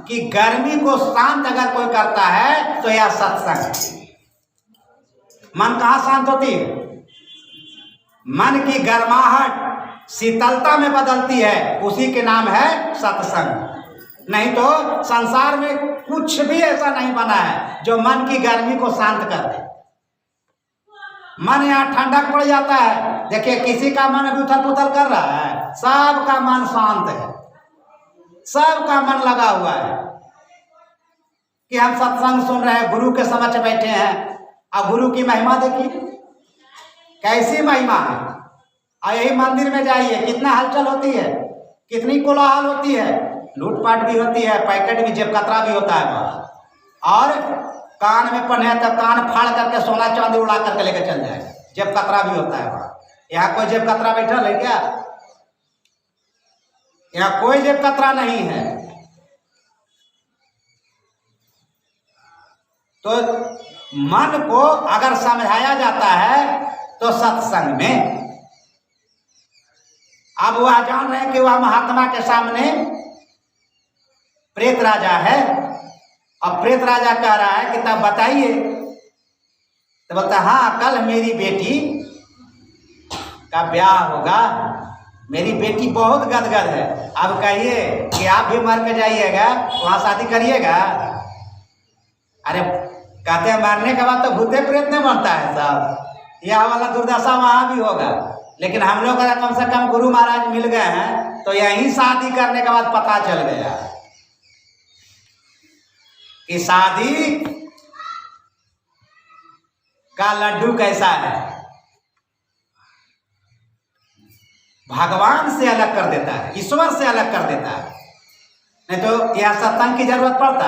की गर्मी को शांत अगर कोई करता है तो यह सत्संग। मन कहाँ शांत होती है? मन की गर्माहट शीतलता में बदलती है, उसी के नाम है सत्संग। नहीं तो संसार में कुछ भी ऐसा नहीं बना है जो मन की गर्मी को शांत कर दे। मन यहाँ ठंडक पड़ जाता है, देखिए किसी का मन अभी उथल पुथल कर रहा है, सबका मन शांत है, सबका मन लगा हुआ है कि हम सत्संग सुन रहे हैं, गुरु के समक्ष बैठे हैं। अब गुरु की महिमा देखिए कैसी महिमा है। और यही मंदिर में जाइए कितना हलचल होती है, कितनी कोलाहल होती है, लूटपाट भी होती है, पैकेट भी, जेब कतरा भी होता है वहाँ। और कान में पहने तो कान फाड़ करके सोना चांदी उड़ा करके लेकर चल जाए, जेब कतरा भी होता है वहाँ। यहाँ कोई जेब कतरा बैठा है क्या? यहाँ कोई जेब कतरा नहीं है। तो मन को अगर समझाया जाता है तो सत्संग में। अब वह जान रहे हैं कि वह महात्मा के सामने प्रेत राजा है, और प्रेत राजा कह रहा है कि तब बताइए। तो बोलता हाँ कल मेरी बेटी का ब्याह होगा, मेरी बेटी बहुत गदगद है, अब कहिए कि आप भी मर के जाइएगा, वहाँ शादी करिएगा। अरे कहते हैं मरने के बाद तो भूते प्रेत नहीं बनता है सब, यह वाला दुर्दशा वहाँ भी होगा। लेकिन हम लोग अगर कम से कम गुरु महाराज मिल गए हैं तो यहीं शादी करने के बाद पता चल गया कि शादी का लड्डू कैसा है, भगवान से अलग कर देता है, ईश्वर से अलग कर देता है। नहीं तो यह सत्संग की जरूरत पड़ता,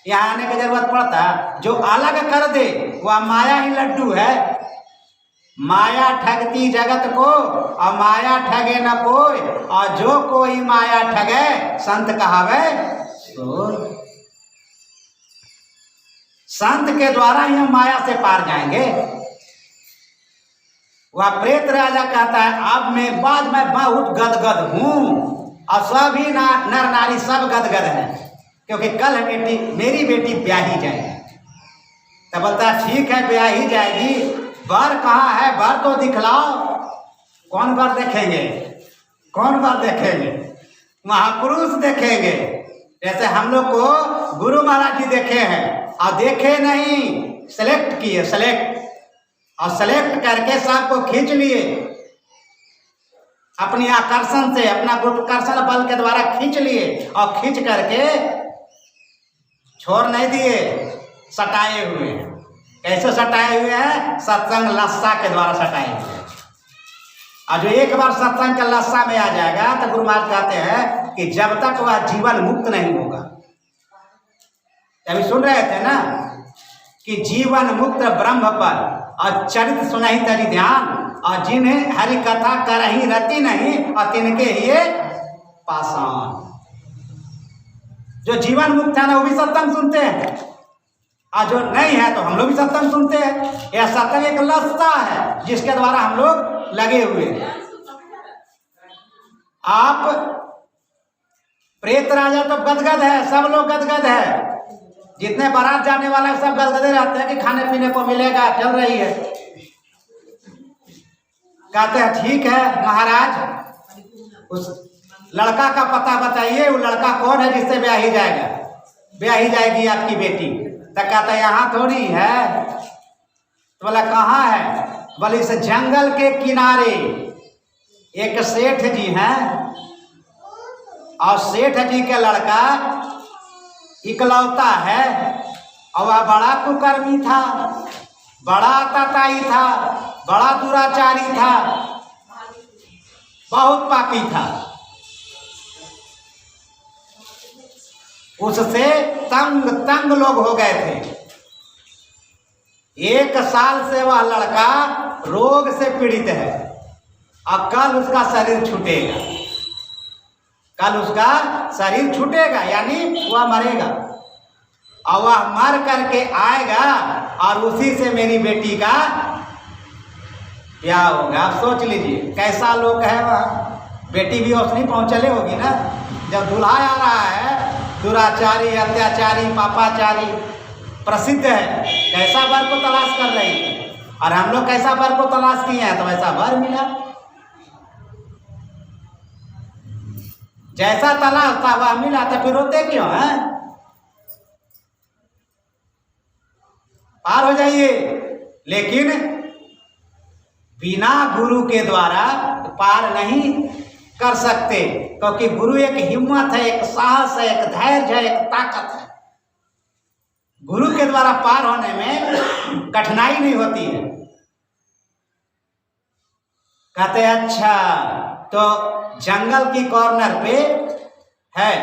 यहाँ आने की जरूरत पड़ता? जो अलग कर दे वह माया ही लड्डू है। माया ठगती जगत को और माया ठगे न कोई, और जो कोई माया ठगे संत कहावे सो। संत के द्वारा ही हम माया से पार जाएंगे। वह प्रेत राजा कहता है अब मैं बाद में बहुत गदगद हूं, और सभी नर नारी सब गदगद है, क्योंकि कल मेरी बेटी ब्याही जाएगी। तब बोलता है ठीक है ब्याही जाएगी, वर कहाँ है, वर तो दिखलाओ। कौन वर देखेंगे? कौन वर देखेंगे? महापुरुष देखेंगे। जैसे हम लोग को गुरु महाराज जी देखे हैं, और देखे नहीं, सेलेक्ट किए, सेलेक्ट, और सेलेक्ट करके सबको खींच लिए अपनी आकर्षण से, अपना गुरुत्वाकर्षण बल के द्वारा खींच लिए, और खींच करके छोड़ नहीं दिए, सटाए हुए हैं। कैसे सटाए हुए हैं? सत्संग लस्सा के द्वारा सटाए हुए हैं। और जो एक बार सत्संग के लस्सा में आ जाएगा तो गुरु महाराज कहते हैं कि जब तक वह जीवन मुक्त नहीं होगा। अभी सुन रहे थे ना कि जीवन मुक्त ब्रह्म पर और चरित सुनहि तरि ध्यान, और जिन्हें हरि कथा करहि रति नहीं, और तिनके ये पाषाण। जो जीवन मुक्त है ना वो भी सत्संग सुनते हैं, और जो नहीं है तो हम लोग भी सत्संग सुनते हैं। यह सत्संग एक लस्सा है जिसके द्वारा हम लोग लगे हुए हैं। आप प्रेत राजा तो गदगद है, सब लोग गदगद है। जितने बारात जाने वाले सब गदगदे रहते हैं कि खाने पीने को मिलेगा, चल रही है। कहते हैं ठीक है महाराज, उस लड़का का पता बताइए, वो लड़का कौन है जिससे ब्याही जाएगा, ब्याही जाएगी आपकी बेटी। तो कहता है यहाँ थोड़ी है। तो बोला कहाँ है? बोले इस जंगल के किनारे एक सेठ जी हैं, और सेठ जी के लड़का इकलौता है, और वह बड़ा कुकर्मी था, बड़ा आताताई था, बड़ा दुराचारी था, बहुत पापी था। उससे तंग लोग हो गए थे। 1 साल से वह लड़का रोग से पीड़ित है, और कल उसका शरीर छूटेगा, कल उसका शरीर छूटेगा, यानी वह मरेगा, और वह मर करके आएगा, और उसी से मेरी बेटी का ब्याह होगा। आप सोच लीजिए कैसा लोग है वह। बेटी भी उसने पहुंचले होगी ना, जब दूल्हा आ रहा है, दुराचारी, अत्याचारी, पापाचारी प्रसिद्ध है, कैसा वर को तलाश कर रही है। और हम लोग कैसा वर को तलाश किए हैं तो वैसा वर मिला। जैसा तलाश था वह मिला, तो फिर रोते क्यों हैं? पार हो जाइए। लेकिन बिना गुरु के द्वारा पार नहीं कर सकते, क्योंकि गुरु एक हिम्मत है, एक साहस है, एक धैर्य है, एक ताकत है। गुरु के द्वारा पार होने में कठिनाई नहीं होती है। कहते अच्छा तो जंगल की कॉर्नर पे है।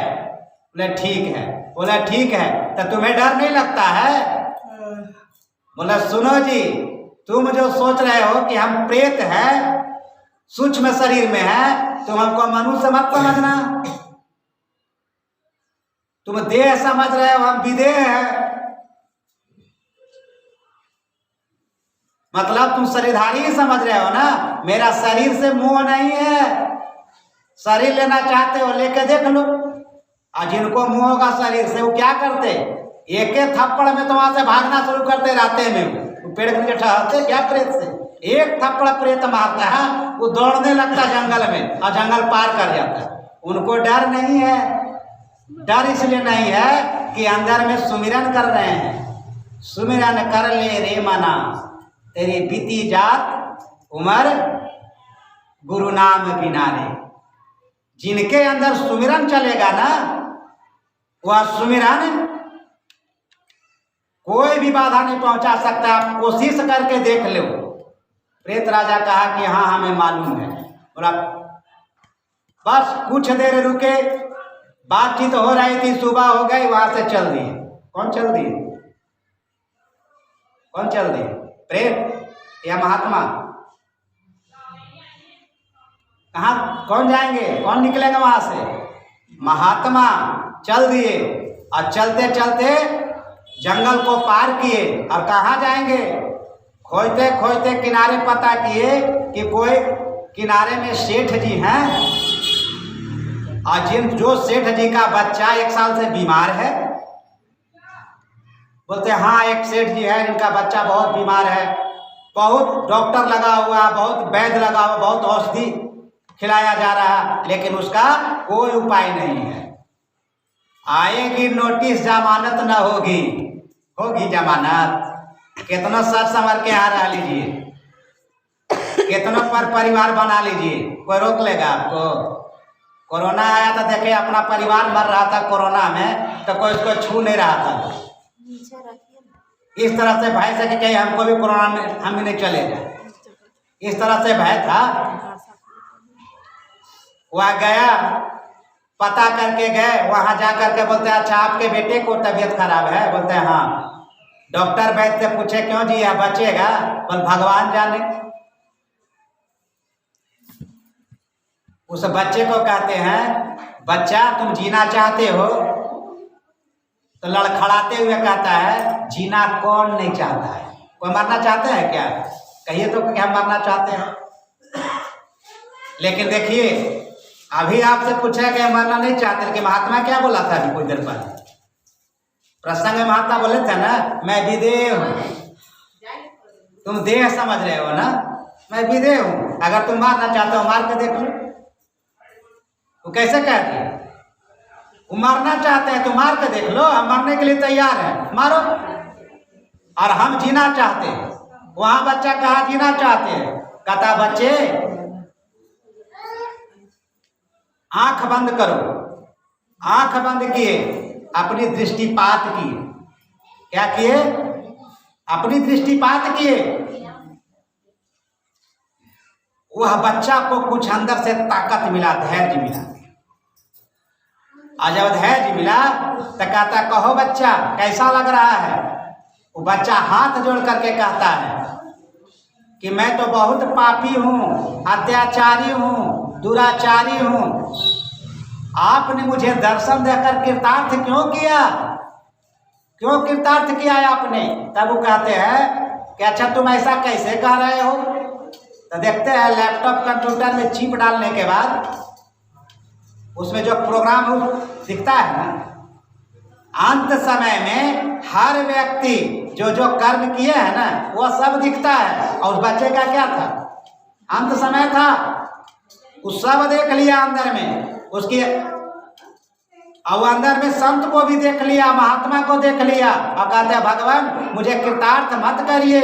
बोले ठीक है। बोला ठीक है तो तुम्हें डर नहीं लगता है? बोला सुनो जी, तुम जो सोच रहे हो कि हम प्रेत है, सूक्ष्म शरीर में है, तुम हमको मनुष्य मत समझना। तुम देह समझ रहे हो, हम विदेह है। मतलब तुम शरीरधारी ही समझ रहे हो ना। मेरा शरीर से मोह नहीं है। शरीर लेना चाहते हो लेके देख लो। और जिनको मोह होगा शरीर से, वो क्या करते? एक थप्पड़ में तो वहां से भागना शुरू करते रास्ते में, पेड़ के ठहरते क्या प्रेत से। एक थप्पड़ प्रेत मारता है, वो दौड़ने लगता जंगल में और जंगल पार कर जाता है। उनको डर नहीं है। डर इसलिए नहीं है कि अंदर में सुमिरन कर रहे हैं। सुमिरन कर ले रे मना, तेरी बीती जात उमर गुरु नाम किनारे। जिनके अंदर सुमिरन चलेगा ना, वह सुमिरन कोई भी बाधा नहीं पहुंचा सकता। आप कोशिश करके देख लो। प्रेत राजा कहा कि हाँ हमें मालूम है। बोला बस कुछ देर रुके, बातचीत हो रही थी, सुबह हो गई, वहां से चल दिए। कौन चल दिए? कौन चल दिए? प्रेत या महात्मा? कहाँ कौन जाएंगे? कौन निकलेगा वहां से? महात्मा चल दिए और चलते चलते जंगल को पार किए और कहाँ जाएंगे? खोजते खोजते किनारे पता किए कि कोई किनारे में सेठ जी हैं और जो सेठ जी का बच्चा 1 साल से बीमार है। बोलते हाँ, एक सेठ जी है, इनका बच्चा बहुत बीमार है, बहुत डॉक्टर लगा हुआ, बहुत वैद्य लगा हुआ, बहुत औषधि खिलाया जा रहा है, लेकिन उसका कोई उपाय नहीं है। आएगी नोटिस, जमानत न होगी। होगी जमानत? कितना सच समझ के आ रहा लीजिए, कितना पर परिवार बना लीजिए, कोई रोक लेगा आपको? कोरोना आया था, देखे अपना परिवार मर रहा था कोरोना में, तो कोई उसको छू नहीं रहा था। इस तरह से भय से कि कहीं हमको भी कोरोना में हम भी नहीं चलेगा, इस तरह से भय था। वह गया, पता करके गए, वहां जा करके बोलते हैं अच्छा आपके बेटे को तबीयत खराब है? बोलते हैं हाँ। डॉक्टर वैद्य से पूछे क्यों जी, यह बचेगा? बोल भगवान जाने। उस बच्चे को कहते हैं बच्चा तुम जीना चाहते हो? तो लड़खड़ाते हुए कहता है जीना कौन नहीं चाहता है? कोई मरना चाहते हैं क्या? कहिए तो क्या मरना चाहते हैं? लेकिन देखिए अभी आपसे पूछा कि मरना नहीं चाहते, लेकिन महात्मा क्या बोला था अभी कुछ देर पहले प्रसंग में? महात्मा बोले थे ना मैं विदेह हूँ। तुम देह समझ रहे हो ना, मैं विदेह हूँ। अगर तुम मारना चाहते हो मार के देख लो। वो कैसे कहते हैं? वो मारना चाहते हैं तो मार के देख लो, हम मरने के लिए तैयार हैं, मारो। और हम जीना चाहते हैं। वहां बच्चा कहा जीना चाहते हैं? कहता बच्चे आंख बंद करो। आंख बंद किए, अपनी दृष्टिपात किए। क्या किए? अपनी दृष्टिपात किए। वह बच्चा को कुछ अंदर से ताकत मिला, धैर्य मिला। और जब धैर्य मिला तो कहता कहो बच्चा कैसा लग रहा है? वो बच्चा हाथ जोड़ करके कहता है कि मैं तो बहुत पापी हूँ, अत्याचारी हूँ, दुराचारी हूँ। आपने मुझे दर्शन देकर कृतार्थ क्यों किया? क्यों कृतार्थ किया है आपने? तब वो कहते हैं कि अच्छा तुम ऐसा कैसे कह रहे हो? तो देखते हैं लैपटॉप कंप्यूटर में चिप डालने के बाद उसमें जो प्रोग्राम दिखता है ना, अंत समय में हर व्यक्ति जो जो कर्म किए हैं ना वो सब दिखता है। और उस बच्चे का क्या था? अंत समय था, उस सब देख लिया अंदर में उसकी। और अंदर में संत को भी देख लिया, महात्मा को देख लिया और कहते हैं भगवान मुझे कृतार्थ मत करिए,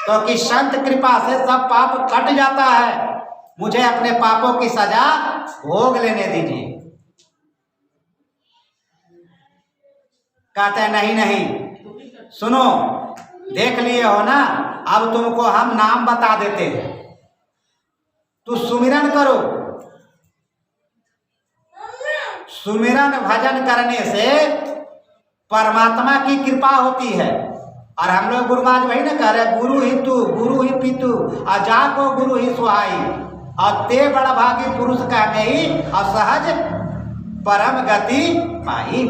तो कि संत कृपा से सब पाप कट जाता है, मुझे अपने पापों की सजा भोग लेने दीजिए। कहते हैं नहीं नहीं सुनो, देख लिए हो ना, अब तुमको हम नाम बता देते हैं, तू सुमिरन करो। सुमिरन भजन करने से परमात्मा की कृपा होती है। और हम लोग गुरु महाराज वही ना कह रहे, गुरु ही तू गुरु ही पीतू अजा को गुरु ही सुहाई, और ते बड़ा भागी पुरुष का नहीं और सहज परम गति पाई।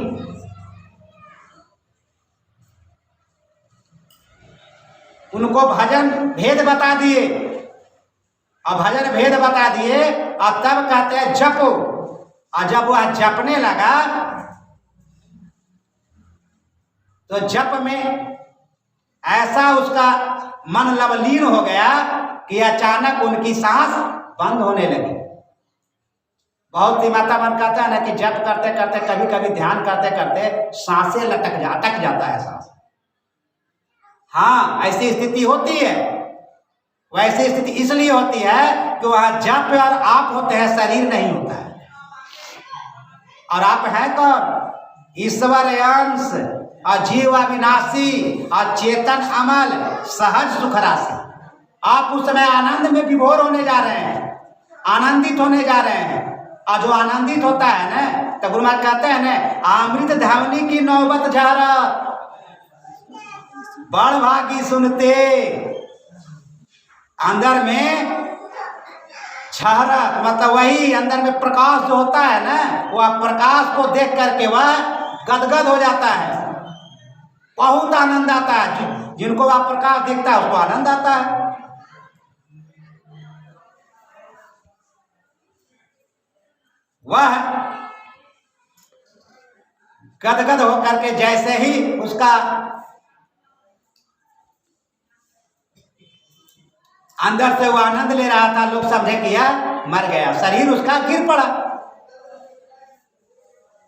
उनको भजन भेद बता दिए, और भजन भेद बता दिए और तब कहते हैं जपो। और जब वह जपने लगा तो जप में ऐसा उसका मन लवलीन हो गया कि अचानक उनकी सांस बंद होने लगी। बहुत ही माता मन कहता है ना कि जप करते करते कभी कभी ध्यान करते करते सांसें अटक जाता है सांस। हाँ ऐसी स्थिति होती है। वैसी स्थिति इसलिए होती है कि वहां जप और आप होते हैं, शरीर नहीं होता है। और आप है कौन? ईश्वर अंश और जीव अविनाशी और चेतन अमल सहज सुख राशि। आप उस समय आनंद में विभोर होने जा रहे हैं, आनंदित होने जा रहे हैं। और जो आनंदित होता है ना, तो गुरु महाराज कहते हैं ना, अमृत धावनी की नौबत झारा बड़ भागी सुनते। अंदर में छहरा मतलब वही अंदर में प्रकाश जो होता है ना, वह प्रकाश को देख करके वह गदगद हो जाता है, बहुत आनंद आता है। जिनको वह प्रकाश दिखता है उसको आनंद आता है। वह गदगद होकर के जैसे ही उसका अंदर से वो आनंद ले रहा था, लोग समझे कि यह मर गया, शरीर उसका गिर पड़ा।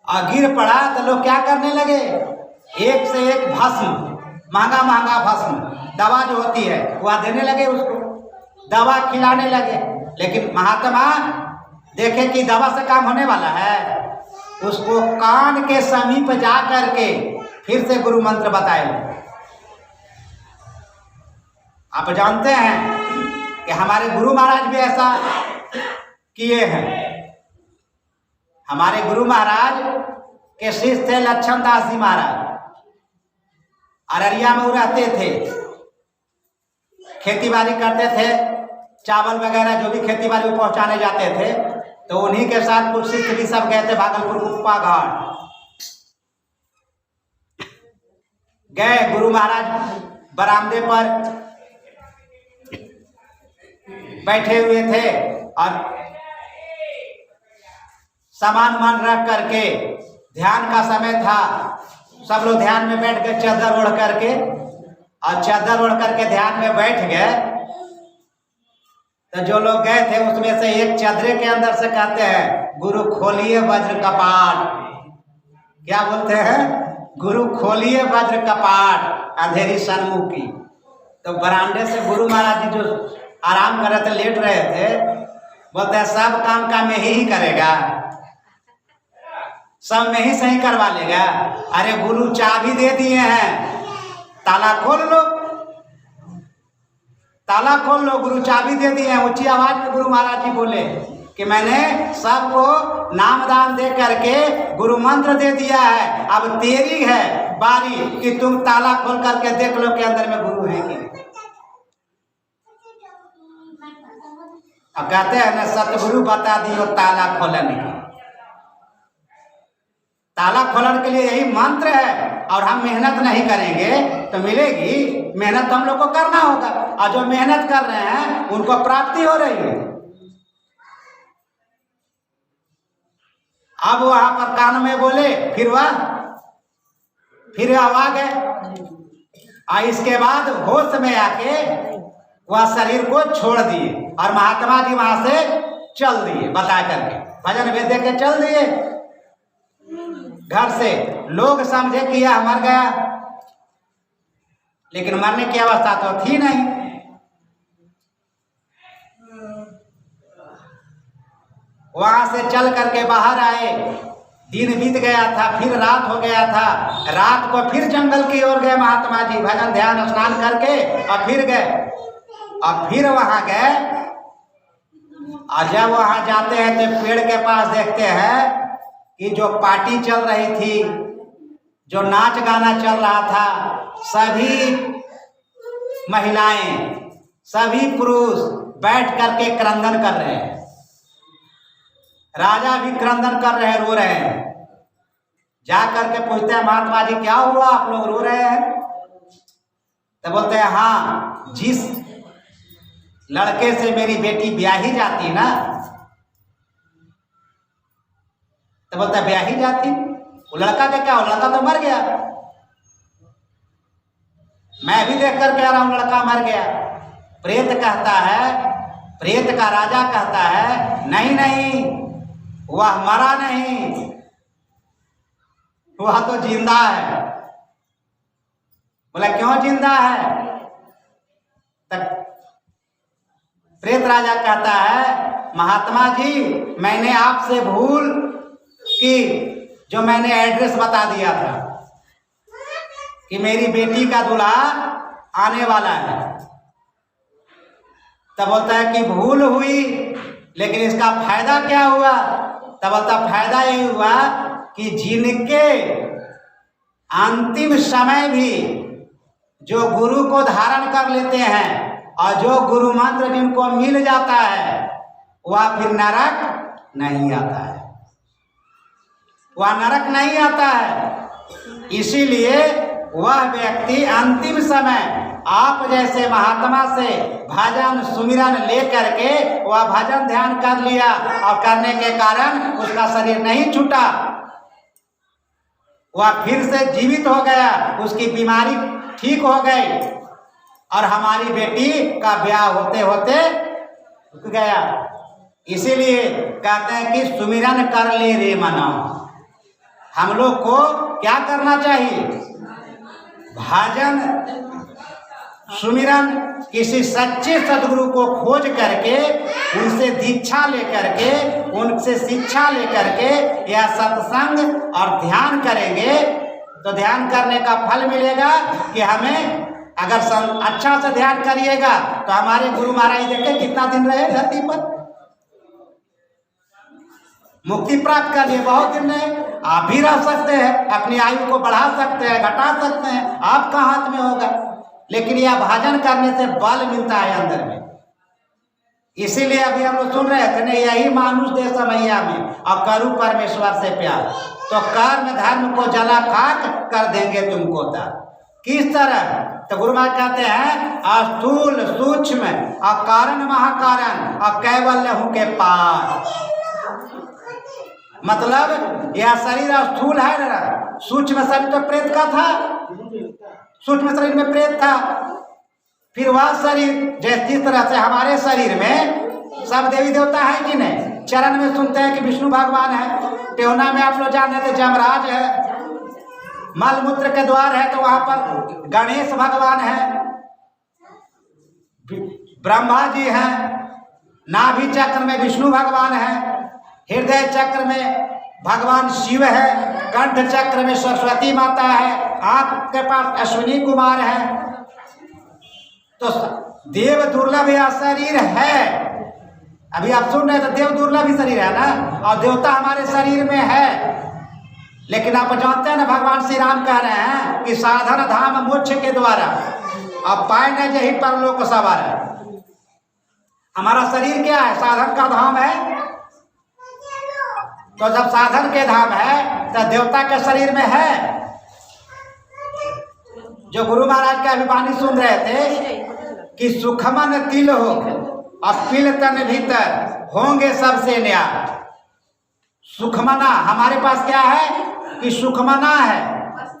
और गिर पड़ा तो लोग क्या करने लगे, एक से एक भस्म, महंगा महंगा भस्म दवा जो होती है वह देने लगे, उसको दवा खिलाने लगे। लेकिन महात्मा देखे कि दवा से काम होने वाला है, उसको कान के समीप जा करके फिर से गुरु मंत्र बताए। आप जानते हैं कि हमारे गुरु महाराज भी ऐसा किए हैं। हमारे गुरु महाराज के शिष्य थे लक्ष्मण दास जी महाराज, अररिया में वो रहते थे, खेती बाड़ी करते थे, चावल वगैरह जो भी खेती बाड़ी पहुंचाने जाते थे, तो उन्हीं के साथ कुछ शिष्य भी सब गए थे भागलपुर कुप्पा घाट। गए, गुरु महाराज बरामदे पर बैठे हुए थे और सामान मान रख करके, ध्यान का समय था, सब लोग ध्यान में बैठ गए चादर ओढ़ करके, और चादर ओढ़ करके ध्यान में बैठ गए। तो जो लोग गए थे उसमें से एक चादरे के अंदर से कहते हैं, गुरु खोलिए वज्र कपाट। क्या बोलते हैं, गुरु खोलिए वज्र कपाट अंधेरी सन्मुखी। तो बरामदे से गुरु महाराज जी जो आराम कर रहे थे, लेट रहे थे, बोलते हैं सब काम का मैं ही करेगा, सब में ही सही करवा लेगा। अरे गुरु चाबी दे दिए हैं, ताला खोल लो, ताला खोल लो, गुरु चाबी दे दिए हैं। ऊंची आवाज में गुरु महाराज जी बोले कि मैंने सबको नामदान दे करके गुरु मंत्र दे दिया है, अब तेरी है बारी कि तुम ताला खोल करके देख लो कि अंदर में गुरु है कि नहीं। अब कहते हैं ना, सतगुरु बता दियो ताला खोलन की। ताला खोलन के लिए यही मंत्र है, और हम मेहनत नहीं करेंगे तो मिलेगी, मेहनत हम लोग को करना होगा, और जो मेहनत कर रहे हैं उनको प्राप्ति हो रही है। अब वहां पर कान में बोले, फिर आ गए, और इसके बाद होश में आके वह शरीर को छोड़ दिए, और महात्मा जी वहां से चल दिए, बता करके भजन वेद दे के चल दिए घर से। लोग समझे कि यह मर गया, लेकिन मरने की अवस्था तो थी नहीं। वहां से चल करके बाहर आए, दिन बीत गया था, फिर रात हो गया था। रात को फिर जंगल की ओर गए महात्मा जी, भजन ध्यान स्नान करके, और फिर गए, और फिर वहां गए। और जब वहां जाते हैं तो पेड़ के पास देखते हैं कि जो पार्टी चल रही थी, जो नाच गाना चल रहा था, सभी महिलाएं, सभी पुरुष बैठ करके क्रंदन कर रहे हैं। राजा भी क्रंदन कर रहे हैं, रो रहे हैं। जा करके पूछते हैं महात्मा जी क्या हुआ, आप लोग रो रहे हैं? तो बोलते हैं हाँ, जिस लड़के से मेरी बेटी ब्याही जाती ना, तो बोलता ब्याही जाती, वो लड़का का क्या, वो लड़का तो मर गया। मैं भी देख कर के आ रहा हूं, लड़का मर गया। प्रेत कहता है, प्रेत का राजा कहता है नहीं नहीं, वह मरा नहीं, वह तो जिंदा है। बोला क्यों जिंदा है? तब प्रेत राजा कहता है महात्मा जी, मैंने आपसे भूल की, जो मैंने एड्रेस बता दिया था कि मेरी बेटी का दूल्हा आने वाला है। तब बोलता है कि भूल हुई, लेकिन इसका फायदा क्या हुआ? तब बोलता फायदा यही हुआ कि जिनके अंतिम समय भी जो गुरु को धारण कर लेते हैं और जो गुरु मंत्र जिनको मिल जाता है वह फिर नरक नहीं आता है, वह नरक नहीं आता है। इसीलिए वह व्यक्ति अंतिम समय आप जैसे महात्मा से भजन सुमिरन ले करके वह भजन ध्यान कर लिया और करने के कारण उसका शरीर नहीं छूटा, वह फिर से जीवित हो गया, उसकी बीमारी ठीक हो गई और हमारी बेटी का ब्याह होते होते रुक गया। इसीलिए कहते हैं कि सुमिरन कर ले रे मना। हम लोग को क्या करना चाहिए? भजन सुमिरन किसी सच्चे सदगुरु को खोज करके उनसे दीक्षा लेकर के उनसे शिक्षा लेकर के या सत्संग और ध्यान करेंगे तो ध्यान करने का फल मिलेगा कि हमें अगर अच्छा से ध्यान करिएगा तो हमारे गुरु महाराज देखे कितना दिन रहे धरती पर, मुक्ति प्राप्त कर लिए, बहुत दिन रहे। आप भी रह सकते हैं, अपनी आयु को बढ़ा सकते हैं, घटा सकते हैं, आपका हाथ में होगा, लेकिन यह भजन करने से बल मिलता है अंदर में। इसीलिए अभी हम लोग सुन रहे थे ना, यही मानुष दे समैया में और करूँ परमेश्वर से प्यार, तो कर्म धर्म को जला खाक कर देंगे तुमको। किस तरह? तो गुरु महाराज कहते हैं स्थूल सूक्ष्म और कारण महाकारण और कैवल्य हूँ के पार। मतलब यह शरीर स्थूल है ना, सूक्ष्म शरीर तो प्रेत का था, सूक्ष्म शरीर में प्रेत था, फिर वह शरीर जिस तरह से हमारे शरीर में सब देवी देवता है कि नहीं। चरण में सुनते हैं कि विष्णु भगवान है, टेहना में आप लोग जानते थे जमराज है, मल मूत्र के द्वार है तो वहां पर गणेश भगवान है, ब्रह्मा जी हैं, नाभि चक्र में विष्णु भगवान है, हृदय चक्र में भगवान शिव है, कंठ चक्र में सरस्वती माता है, आंख के पास अश्विनी कुमार है। तो देव दुर्लभ यह शरीर है, अभी आप सुन रहे तो देव दुर्लभ ही शरीर है ना, और देवता हमारे शरीर में है। लेकिन आप जानते हैं ना, भगवान श्री राम कह रहे हैं कि साधन धाम मोक्ष के द्वारा अब पाए न जही परलोक सवार। हमारा शरीर क्या है? साधन का धाम है। तो जब साधन के धाम है तो देवता के शरीर में है। जो गुरु महाराज का अभिवाणी सुन रहे थे कि सुखमन तिल हो और पिल तन भीतर होंगे सबसे न्याय। सुखमना हमारे पास क्या है कि सुखमना है,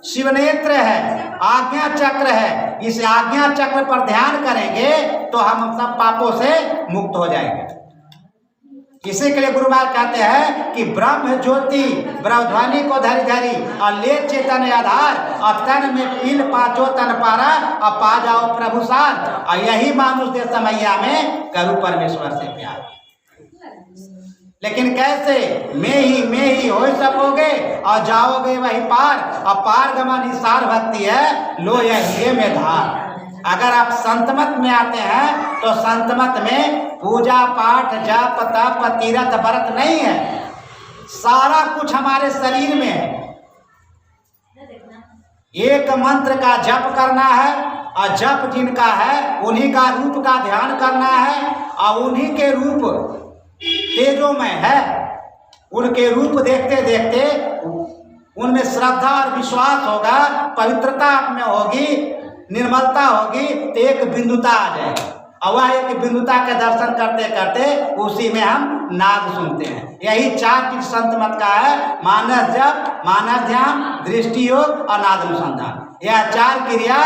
शिवनेत्र है, आज्ञा चक्र है। इस आज्ञा चक्र पर ध्यान करेंगे तो हम सब पापों से मुक्त हो जाएंगे। इसी के लिए गुरु महाराज कहते हैं कि ब्रह्म ज्योति ब्रह्मध्वनि को धरि धरि और ले चेतन आधार और तन में पील पाचो तन पारा और पा जाओ प्रभु सार। और यही मानुष दे समैया में करूँ परमेश्वर से प्यार। लेकिन कैसे? मैं ही हो सकोगे और जाओगे वही पार, और पार गमन ही सार भक्ति है, लो यही में धार। अगर आप संतमत में आते हैं तो संतमत में पूजा पाठ जप तप तीरथ व्रत नहीं है, सारा कुछ हमारे शरीर में है। एक मंत्र का जप करना है और जप जिनका है उन्हीं का रूप का ध्यान करना है, और उन्हीं के रूप तेजोमय है। उनके रूप देखते देखते उनमें श्रद्धा और विश्वास होगा, पवित्रता आप में होगी, निर्मलता होगी, तो एक बिंदुता आ जाएगी। और वह एक बिंदुता के दर्शन करते करते उसी में हम नाद सुनते हैं। यही चार चीज संत मत का है: मानस जप, मानस ध्यान, दृष्टि योग और नाद अनुसंधान। यह चार क्रिया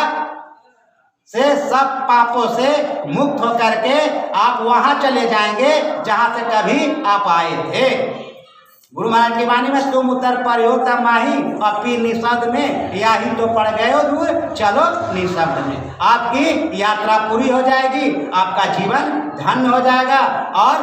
से सब पापों से मुक्त होकर के आप वहां चले जाएंगे जहां से कभी आप आए थे। गुरु महाराज की वाणी में तुम उतर पर हो तब माही और फिर निशब्द में या ही तो पड़ गए हो दूर, चलो निशब्द में। आपकी यात्रा पूरी हो जाएगी, आपका जीवन धन्य हो जाएगा और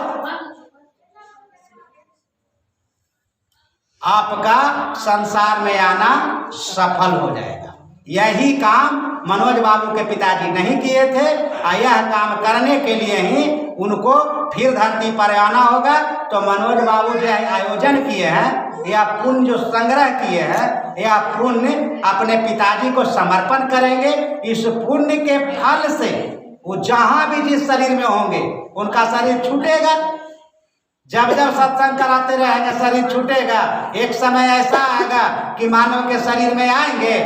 आपका संसार में आना सफल हो जाएगा। यही काम मनोज बाबू के पिताजी नहीं किए थे और यह काम करने के लिए ही उनको फिर धरती पर आना होगा। तो मनोज बाबू जो आयोजन किए हैं या पुण्य जो संग्रह किए हैं या पुण्य अपने पिताजी को समर्पण करेंगे। इस पुण्य के फल से वो जहाँ भी जिस शरीर में होंगे उनका शरीर छूटेगा। जब जब सत्संग कराते रहेंगे शरीर छूटेगा। एक समय ऐसा आएगा कि मानव के शरीर में आएंगे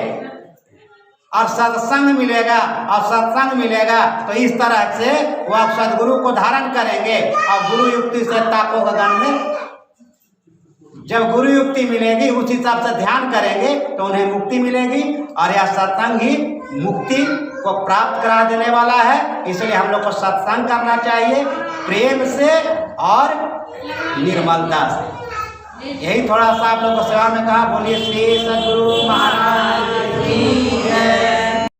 और सत्संग मिलेगा और सत्संग मिलेगा तो इस तरह से वो आप सदगुरु को धारण करेंगे और गुरु युक्ति से ताको गगन में जब गुरु युक्ति मिलेगी उस हिसाब से ध्यान करेंगे तो उन्हें मुक्ति मिलेगी। और यह सत्संग ही मुक्ति को प्राप्त करा देने वाला है। इसलिए हम लोग को सत्संग करना चाहिए प्रेम से और निर्मलता से। यही थोड़ा सा आप लोग को सेवा में कहा। बोलिए श्री सद्गुरु महाराज की जय।